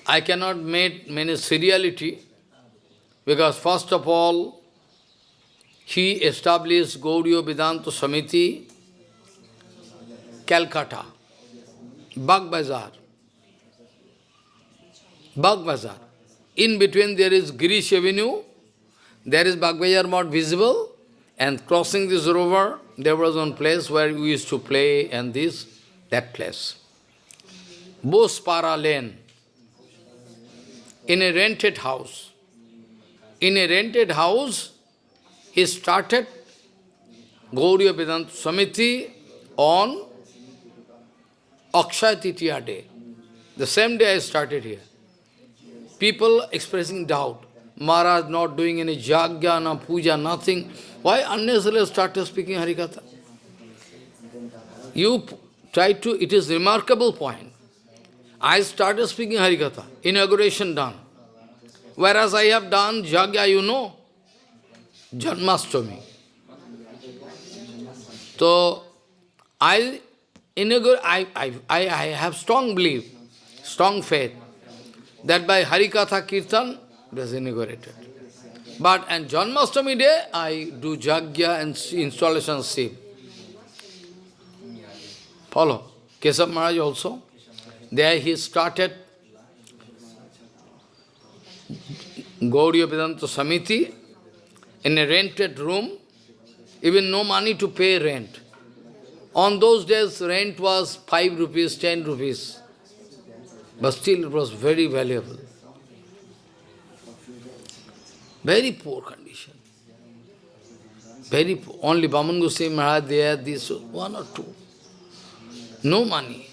I cannot make many seriality because first of all, he established Gaudiya Vedanta Samiti, Calcutta, Bagh Bazar. In between there is Girish Avenue, there is Bagh Bazar Math visible, and crossing this river, there was one place where we used to play, and that place. Bospara Lane, in a rented house. In a rented house, he started Gaudiya Vedanta Samiti on Akshaya Titiya day. The same day I started here. People expressing doubt. Maharaj not doing any jagya, no puja, nothing. Why unnecessarily started speaking Harikatha? You try to, it is remarkable point. I started speaking Harikatha, inauguration done. Whereas I have done jagya, Janmashtami. So, I have strong belief, strong faith, that by Harikatha Kirtan, it was inaugurated. But on Janmashtami day, I do jagya and installation Shiv. Follow. Keshav Maharaj also. There he started Gaudiya Vedanta Samiti in a rented room, even no money to pay rent. On those days, rent was 5 rupees, 10 rupees. But still it was very valuable. Very poor condition. Very poor. Only Vaman Goswami Maharaj there, this one or two. No money.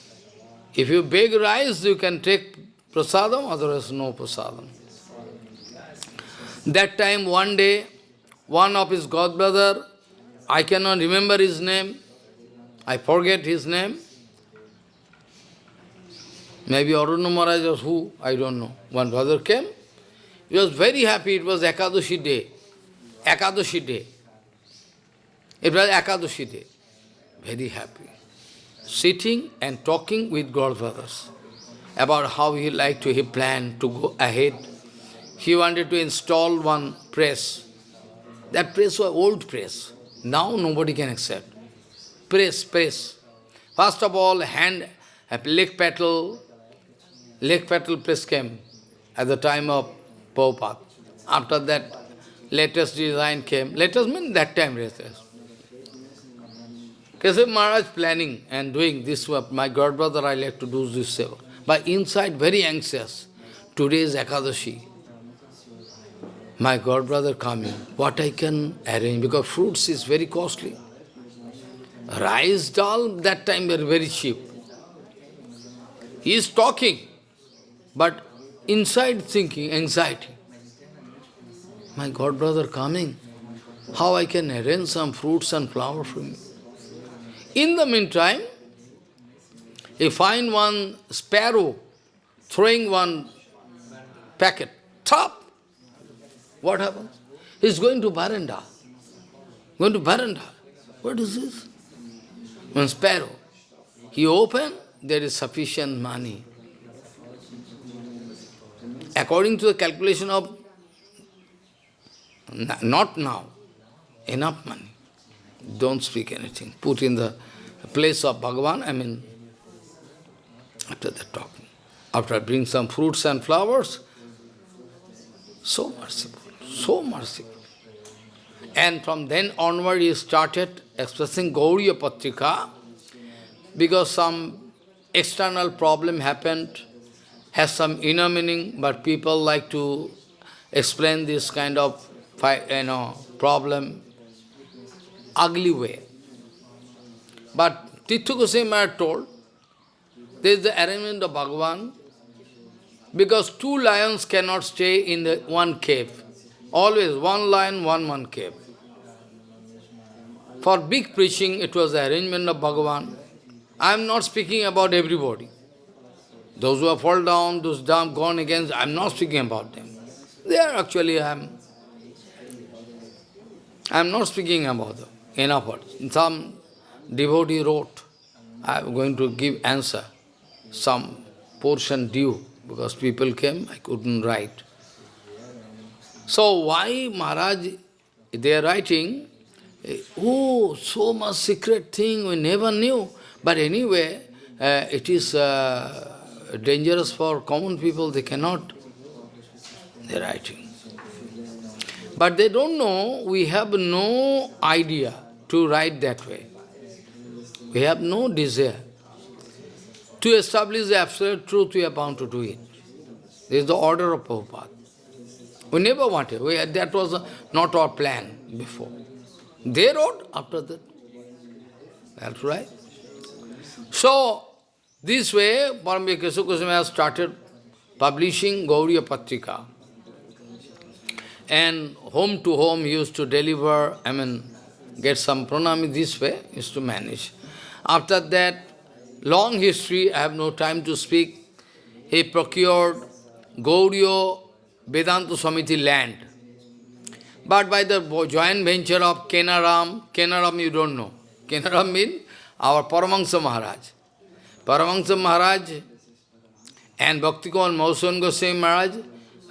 If you beg rice, you can take prasadam, otherwise no prasadam. That time, one day, one of his godbrother, I cannot remember his name, I forget his name, maybe Aruna Maharaj or who, I don't know. One brother came, he was very happy, it was Ekadashi day. Ekadashi day. It was Ekadashi day. Very happy. Sitting and talking with godbrothers. about how he planned to go ahead. He wanted to install one press. That press was old press. Now nobody can accept. Press. First of all, leg petal press came at the time of Prabhupada. After that, latest design came. Latest means that time latest. Keshav Maharaj planning and doing this work. My godbrother, I like to do this seva. But inside, very anxious. Today is Ekadashi. My godbrother coming. What I can arrange? Because fruits is very costly. Rice, dal, that time were very cheap. He is talking, but inside thinking, anxiety. My godbrother coming. How I can arrange some fruits and flowers for me? In the meantime, he find one sparrow throwing one packet. Top! What happens? He's going to veranda. Going to veranda. What is this? One sparrow. He opened, there is sufficient money. According to the calculation of, not now, enough money. Don't speak anything. Put in the place of Bhagavan, after the talking. After bring some fruits and flowers, so merciful, so merciful. And from then onward he started expressing Gaudiya Patrika, because some external problem happened, has some inner meaning, but people like to explain this kind of problem ugly way. But Tithi Goswami told, there is the arrangement of Bhagavan, because two lions cannot stay in the one cave. Always one lion, one cave. For big preaching, it was the arrangement of Bhagavan. I am not speaking about everybody. Those who have fallen down, those down, gone against, I am not speaking about them. They are actually, I am not speaking about them. Enough words. Some devotee wrote, I am going to give answer, some portion due, because people came, I couldn't write. So why Maharaj, they are writing, oh, so much secret thing, we never knew. But anyway, it is dangerous for common people, they cannot, they are writing. But they don't know, we have no idea to write that way. We have no desire. To establish the absolute truth, we are bound to do it. This is the order of Prabhupada. We never wanted. That was not our plan before. They wrote after that. That's right. So, this way, Paramvira Keshav Goswami has started publishing Gaudiya Patrika. And home to home he used to deliver, get some pranami this way, used to manage. After that, long history, I have no time to speak. He procured Gaudiya Vedanta Samiti land. But by the joint venture of Kenaram you don't know. Kenaram means our Paramahansa Maharaj. Paramahansa Maharaj and Bhakti-Kumar Mahushan Goswami Maharaj,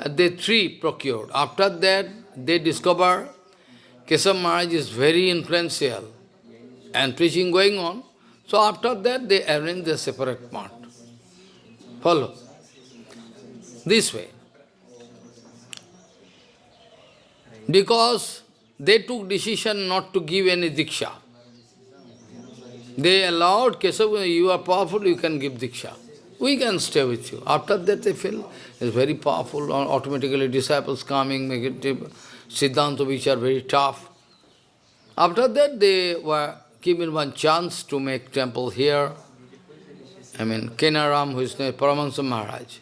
they three procured. After that, they discovered Keshav Maharaj is very influential and preaching going on. So after that, they arranged the separate part. Follow. This way. Because they took decision not to give any diksha. They allowed Keshav, you are powerful, you can give diksha. We can stay with you. After that they feel it's very powerful, automatically disciples coming, negative, Siddhanta which are very tough. After that they were given one chance to make temple here. Kenaram, who is named Paramahansa Maharaj,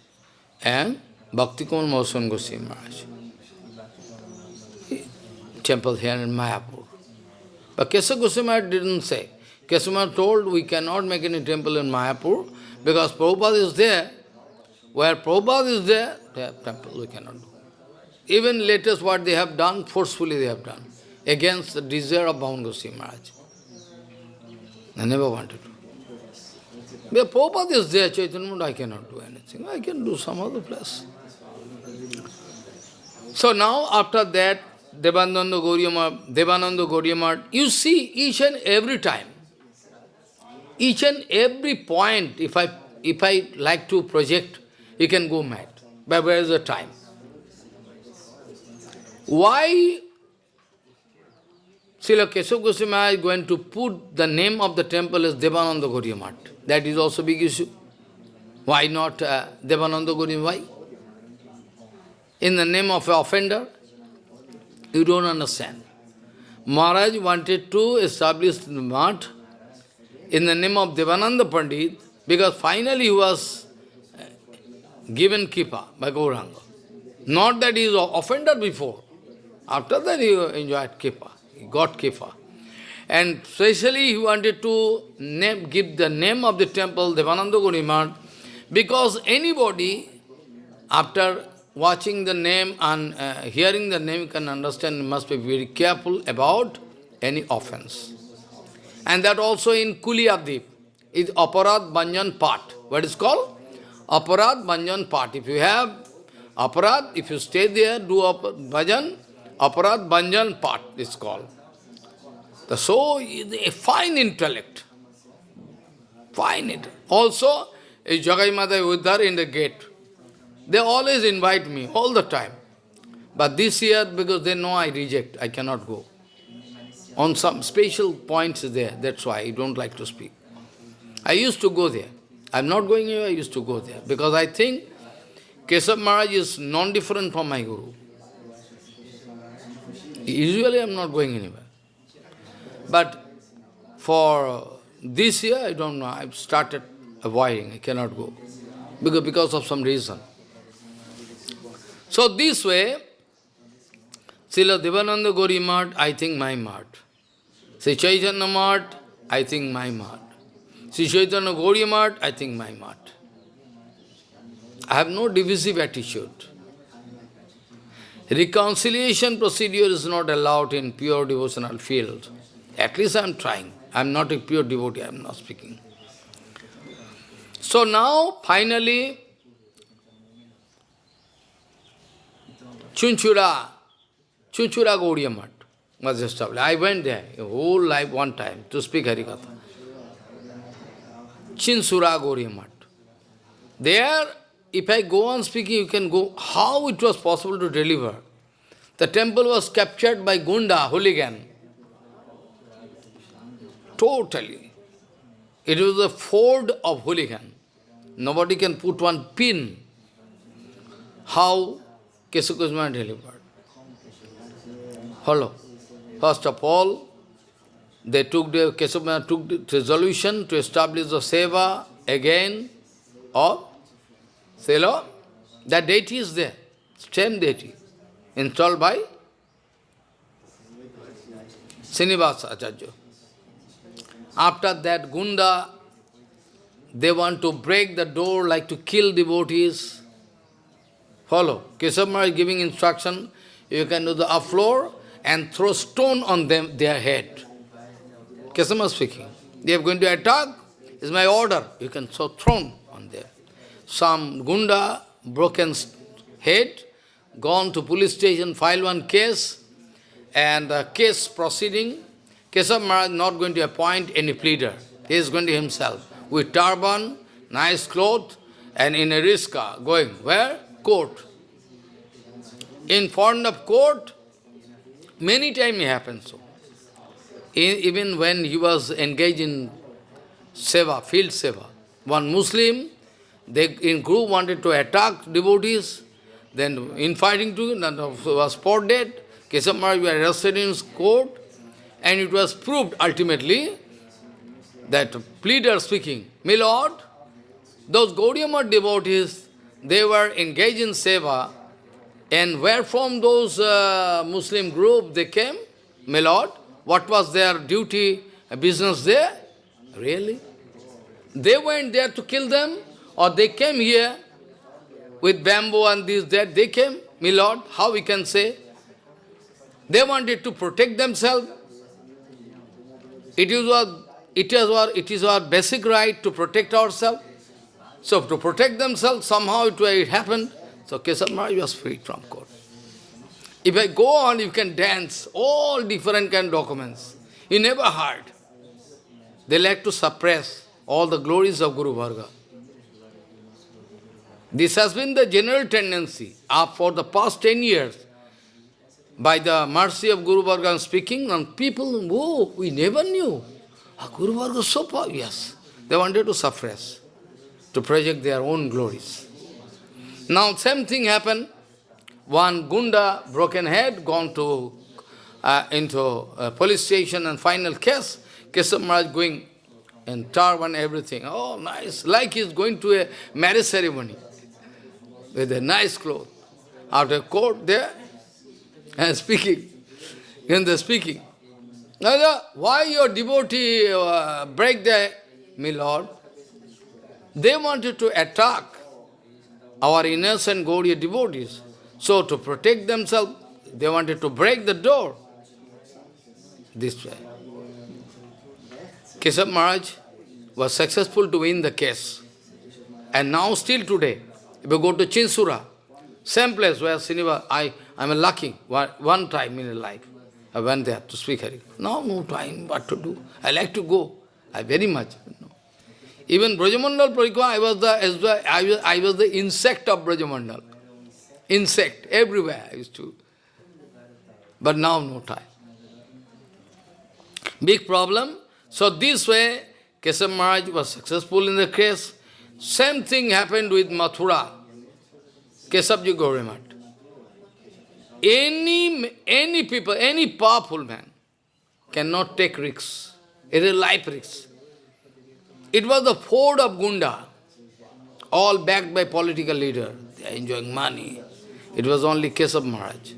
and Bhakti-Kumar Mahushan Goswami Maharaj. Temple here in Mayapur. But Keshav Goswami Maharaj didn't say. Keshav Maharaj told, we cannot make any temple in Mayapur, because Prabhupada is there. Where Prabhupada is there, temple we cannot do. Even latest what they have done, forcefully they have done, against the desire of Bhavan Goswami Maharaj. They never wanted to. But Prabhupada is there, Chaitanya Mahaprabhu, I cannot do anything. I can do some other place. So now, after that, Devananda Gaudiya Math, you see each and every time, each and every point, if I like to project, you can go mad. But where is the time? Why Srila Keshav Goswami is going to put the name of the temple as Devananda Gaudiya Math? That is also big issue. Why not Devananda Gaudiya? Why? In the name of an offender? You don't understand. Maharaj wanted to establish the Math in the name of Devananda Pandit, because finally he was given Kripa by Gauranga. Not that he is an offender before. After that he enjoyed Kripa. He got Kripa. And especially he wanted to give the name of the temple Devananda Gaudiya Math, because anybody, after watching the name and hearing the name, can understand, must be very careful about any offense. And that also in Kuliyadip is Aparad Banjan Part. What is called? Aparad Banjan Part. If you have Aparad, if you stay there, do Bhajan, Aparad Banjan Part is called. So, a fine intellect. Fine it. Also, a Jagai Mata Uddhar in the gate. They always invite me, all the time. But this year, because they know I reject, I cannot go. On some special points there, that's why I don't like to speak. I used to go there. I'm not going here, I used to go there. Because I think Keshav Maharaj is non-different from my Guru. Usually I'm not going anywhere. But for this year, I don't know, I've started avoiding, I cannot go. Because of some reason. So this way, Srila Devananda Gaudiya Math, I think my Math. Sri Chaitanya Math, I think my Math. Sri Chaitanya Gaudiya Math, I think my Math. I have no divisive attitude. Reconciliation procedure is not allowed in pure devotional field. At least I am trying. I am not a pure devotee, I am not speaking. So now, finally, Chunchura Gaudiya Math was established. I went there a whole life one time to speak Harikatha. Chinsura Gaudiya Math. There, if I go on speaking, you can go, how it was possible to deliver. The temple was captured by Gunda, hooligan. Totally. It was a ford of hooligan. Nobody can put one pin. How Keshav Goswami delivered. Hello. First of all, Keshav Goswami took the resolution to establish the seva again of Sela. That deity is there. Same deity. Installed by Srinivasa Acharya. After that, Gunda, they want to break the door, like to kill devotees. Follow. Keshav Maharaj is giving instruction, you can do the floor and throw stone on them, their head. Keshav Maharaj speaking. They are going to attack, is my order. You can throw stone on there. Some Gunda, broken head, gone to police station, file one case, and the case proceeding. Keshav Maharaj not going to appoint any pleader. He is going to himself, with turban, nice clothes, and in a riska, going where? Court. In front of court, many times it happened so. Even when he was engaged in seva, field seva, one Muslim, they in group wanted to attack devotees, then infighting to was spot dead. Keshav Maharaj was arrested in court, and it was proved ultimately that pleader speaking, my lord, those Gaudiya Math devotees, they were engaged in seva, and where from those Muslim group they came, my lord, what was their duty, business there? Really? They went there to kill them, or they came here with bamboo and this, that, they came, my lord, how we can say? They wanted to protect themselves. It was it is our basic right to protect ourselves. So to protect themselves, somehow it happened. So Kesab Maharaj was freed from court. If I go on, you can dance, all different kind of documents. You never heard. They like to suppress all the glories of Guru Varga. This has been the general tendency for the past 10 years. By the mercy of Guru Varga, I am speaking, and people, oh, we never knew. Guru Varga is so powerful. Yes, they wanted to suppress, to project their own glories. Now, same thing happened. One Gunda, broken head, gone to into a police station and final case. Kesab Maharaj going and turban, everything. Oh, nice. Like he's going to a marriage ceremony with a nice clothes. After court there, and speaking. And they're speaking. Why your devotee break the, my lord? They wanted to attack our innocent Gaudiya devotees. So to protect themselves, they wanted to break the door. This way. Kesab Maharaj was successful to win the case. And now still today, if you go to Chinsura, same place where Srinivas, I'm lucky, one time in life, I went there to speak Hari. Now no time, what to do. I like to go, I very much. Even Brajamandal Parikrama, I was the insect of Brajamandal. Insect, everywhere I used to. But now no time. Big problem. So this way, Kesab Maharaj was successful in the case. Same thing happened with Mathura, Kesabji Gaudiya Math. Any people, any powerful man cannot take risks. It is life risk. It was the fort of Gunda, all backed by political leader. They are enjoying money. It was only Kesab Maharaj.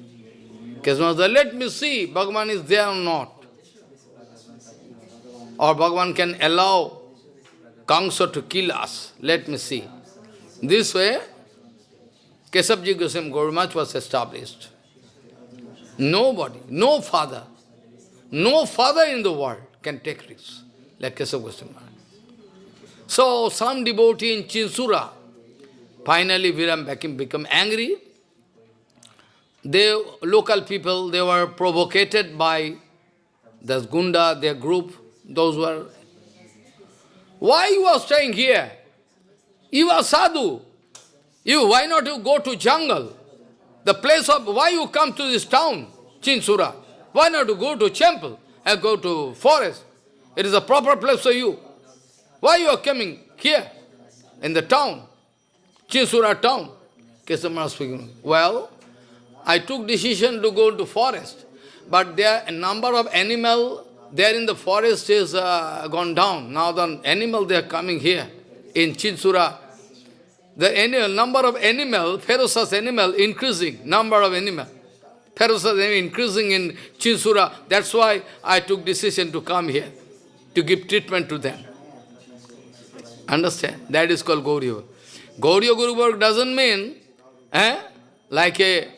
Kesab Maharaj said, let me see, Bhagavan is there or not. Or Bhagavan can allow Kamsa to kill us. Let me see. This way, Kesabji Gaudiya Math was established. Nobody, no father in the world can take risks like Kesab Gaudiya Math. So some devotee in Chinsura, finally Viram became angry. They, local people, they were provoked by the Gunda, their group, those were, why you are staying here? You are sadhu. Why not you go to jungle? The place of, why you come to this town, Chinsura? Why not you go to temple and go to forest? It is a proper place for you. Why you are coming here, in the town, Chinsura town? Kesab Maharaj speaking, well, I took decision to go to forest, but there a number of animal there in the forest is gone down. Now the animal they are coming here in Chinsura. The number of animal, ferocious animal increasing, number of animal, ferocious animal increasing in Chinsura. That's why I took decision to come here, to give treatment to them. Understand? That is called Gaudiya. Gaudiya Guru Varga doesn't mean, like a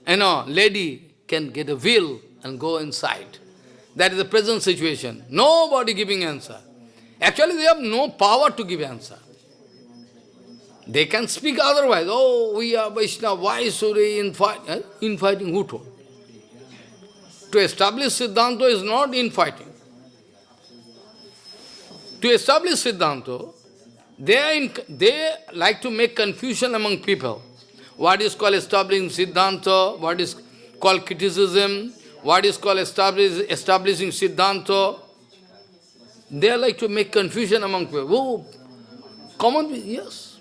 lady can get a wheel and go inside. That is the present situation. Nobody giving answer. Actually, they have no power to give answer. They can speak otherwise. Oh, we are Vaishnava. Why should we infight? Infighting, who told? To establish Siddhanta is not infighting. To establish Siddhanta, they like to make confusion among people. What is called establishing Siddhanta, what is called criticism, what is called establishing Siddhanta. They like to make confusion among people. Oh, common, yes,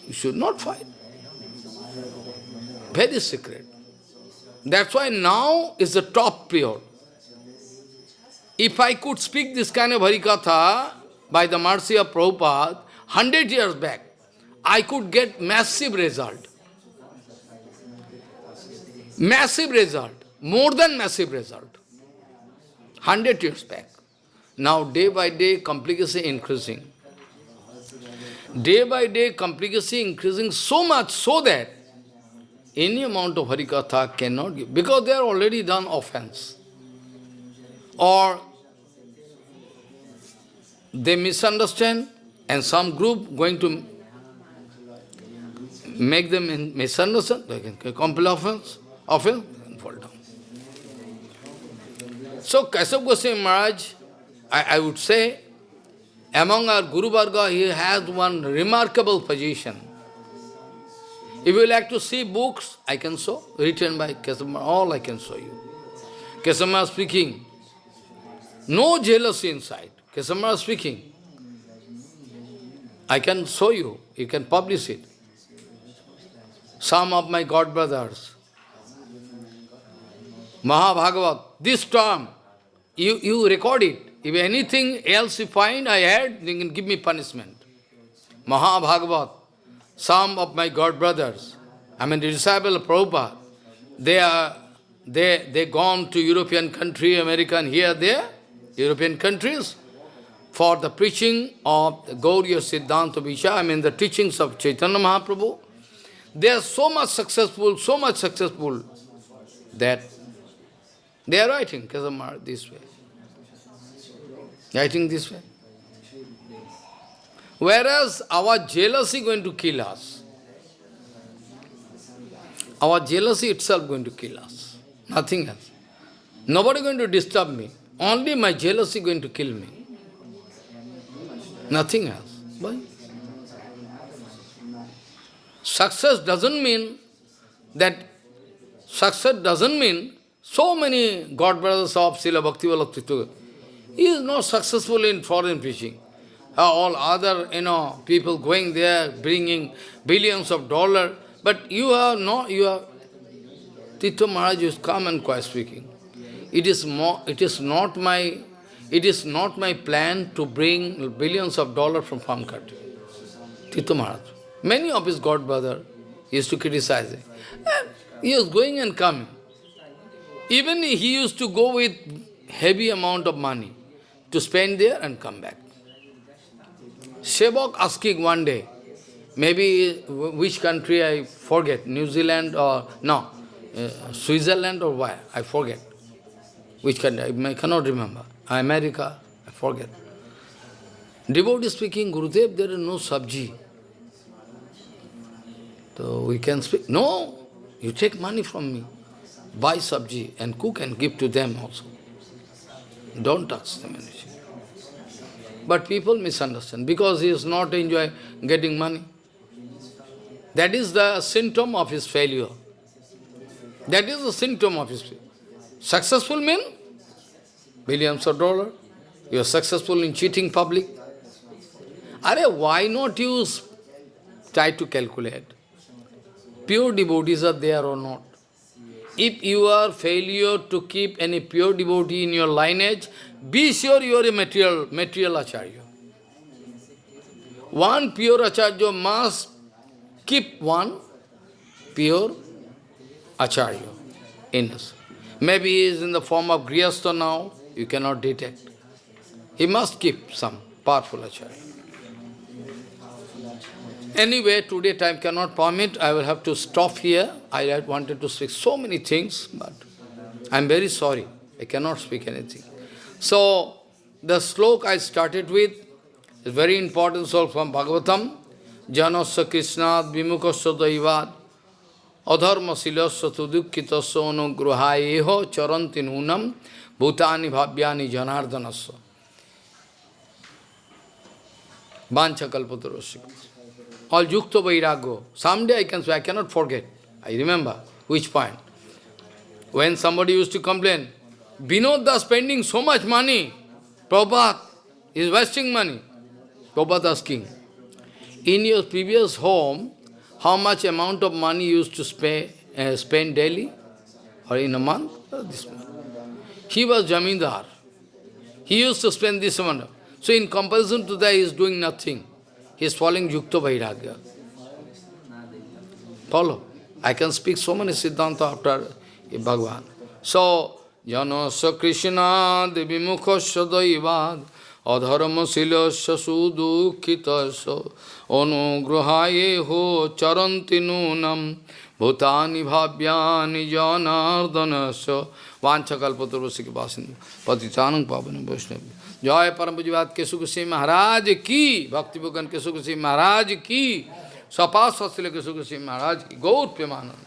you should not fight. Very secret. That's why now is the top period. If I could speak this kind of Harikatha by the mercy of Prabhupada, 100 years back, I could get massive result. Massive result. More than massive result. 100 years back. Now day by day complication increasing. Day by day complication increasing so much so that any amount of Harikatha cannot give, because they are already done offense. Or they misunderstand, and some group going to make them misunderstand, they can compel offense, and fall down. So Kaishab Goswami Maharaj, I would say, among our Guru Varga, he has one remarkable position. If you like to see books, I can show, written by Kaishab Maharaj, all I can show you. Kaishab Maharaj speaking, no jealousy inside. Kaishab Maharaj speaking, I can show you, you can publish it. Some of my god brothers, Mahabhagavat, this term, you record it. If anything else you find I had, you can give me punishment. Mahabhagavat, some of my god brothers, I mean the disciple of Prabhupada, they gone to European country, American, here, there, European countries, for the preaching of the Gaudiya Siddhanta Vichar, I mean the teachings of Chaitanya Mahaprabhu. They are so much successful that they are writing Kaishab Maharaj this way. Writing this way. Whereas our jealousy going to kill us. Our jealousy itself going to kill us. Nothing else. Nobody going to disturb me. Only my jealousy going to kill me. Nothing else. Why? Success doesn't mean so many God brothers of Srila Bhaktivinoda Thakur. He is not successful in foreign preaching. All other, people going there, bringing billions of dollars, but you are not, Tito Maharaj is come and quiet speaking. It is not my plan to bring billions of dollars from farm country. Tito Maharaj. Many of his god brothers used to criticize him. And he was going and coming. Even he used to go with heavy amount of money to spend there and come back. Sevak asking one day, maybe which country I forget, New Zealand or no, Switzerland or where, I forget. Which country, I cannot remember. America, I forget. Devotee speaking, Gurudev, there is no sabji. So we can speak. No, you take money from me. Buy sabji and cook and give to them also. Don't touch them anything. But people misunderstand because he is not enjoying getting money. That is the symptom of his failure. That is the symptom of his failure. Successful means billions of dollars. You are successful in cheating public. Why not use, try to calculate. Pure devotees are there or not. If you are failure to keep any pure devotee in your lineage, be sure you are a material Acharya. One pure Acharya must keep one pure Acharya in us. Maybe he is in the form of Grihastha now, you cannot detect. He must keep some powerful Acharya. Anyway, today time cannot permit, I will have to stop here. I wanted to speak so many things, but I am very sorry, I cannot speak anything. So, the slok I started with is very important slok from Bhagavatam. Janasya Krishnad Vimukasya Daivad Adharma Silasya Tudukkitasya Anugrahayeho Charanti Nunam Bhutani Bhavyani Janardhanasya Vancha Kalpatarasya. All Yukta Vairagyo. Someday I can say, I cannot forget. I remember which point. When somebody used to complain, Vinod is spending so much money, Prabhupada is wasting money. Prabhupada asking, in your previous home, how much amount of money you used to spend daily or in a month? This month. He was Jamindar. He used to spend this amount. So in comparison to that, he is doing nothing. He is following Yukta Vairagya. Follow. I can speak so many Siddhanta after Bhagavan. So, Janasya Krishna Devimukasya Daivad Adharma Silasya Sudukhitasya Anugrahayeho Charanti Nunam Bhutani Bhavyani Janardhanasya Vancha Kalpatarvasya Patitanam Pavani Vaishnavi जय परम पूज्यपाद केशव गोस्वामी महाराज की, भक्ति भगवान केशव गोस्वामी महाराज की, सपा सत्सले केशव गोस्वामी महाराज की, गौर प्रेमानंद।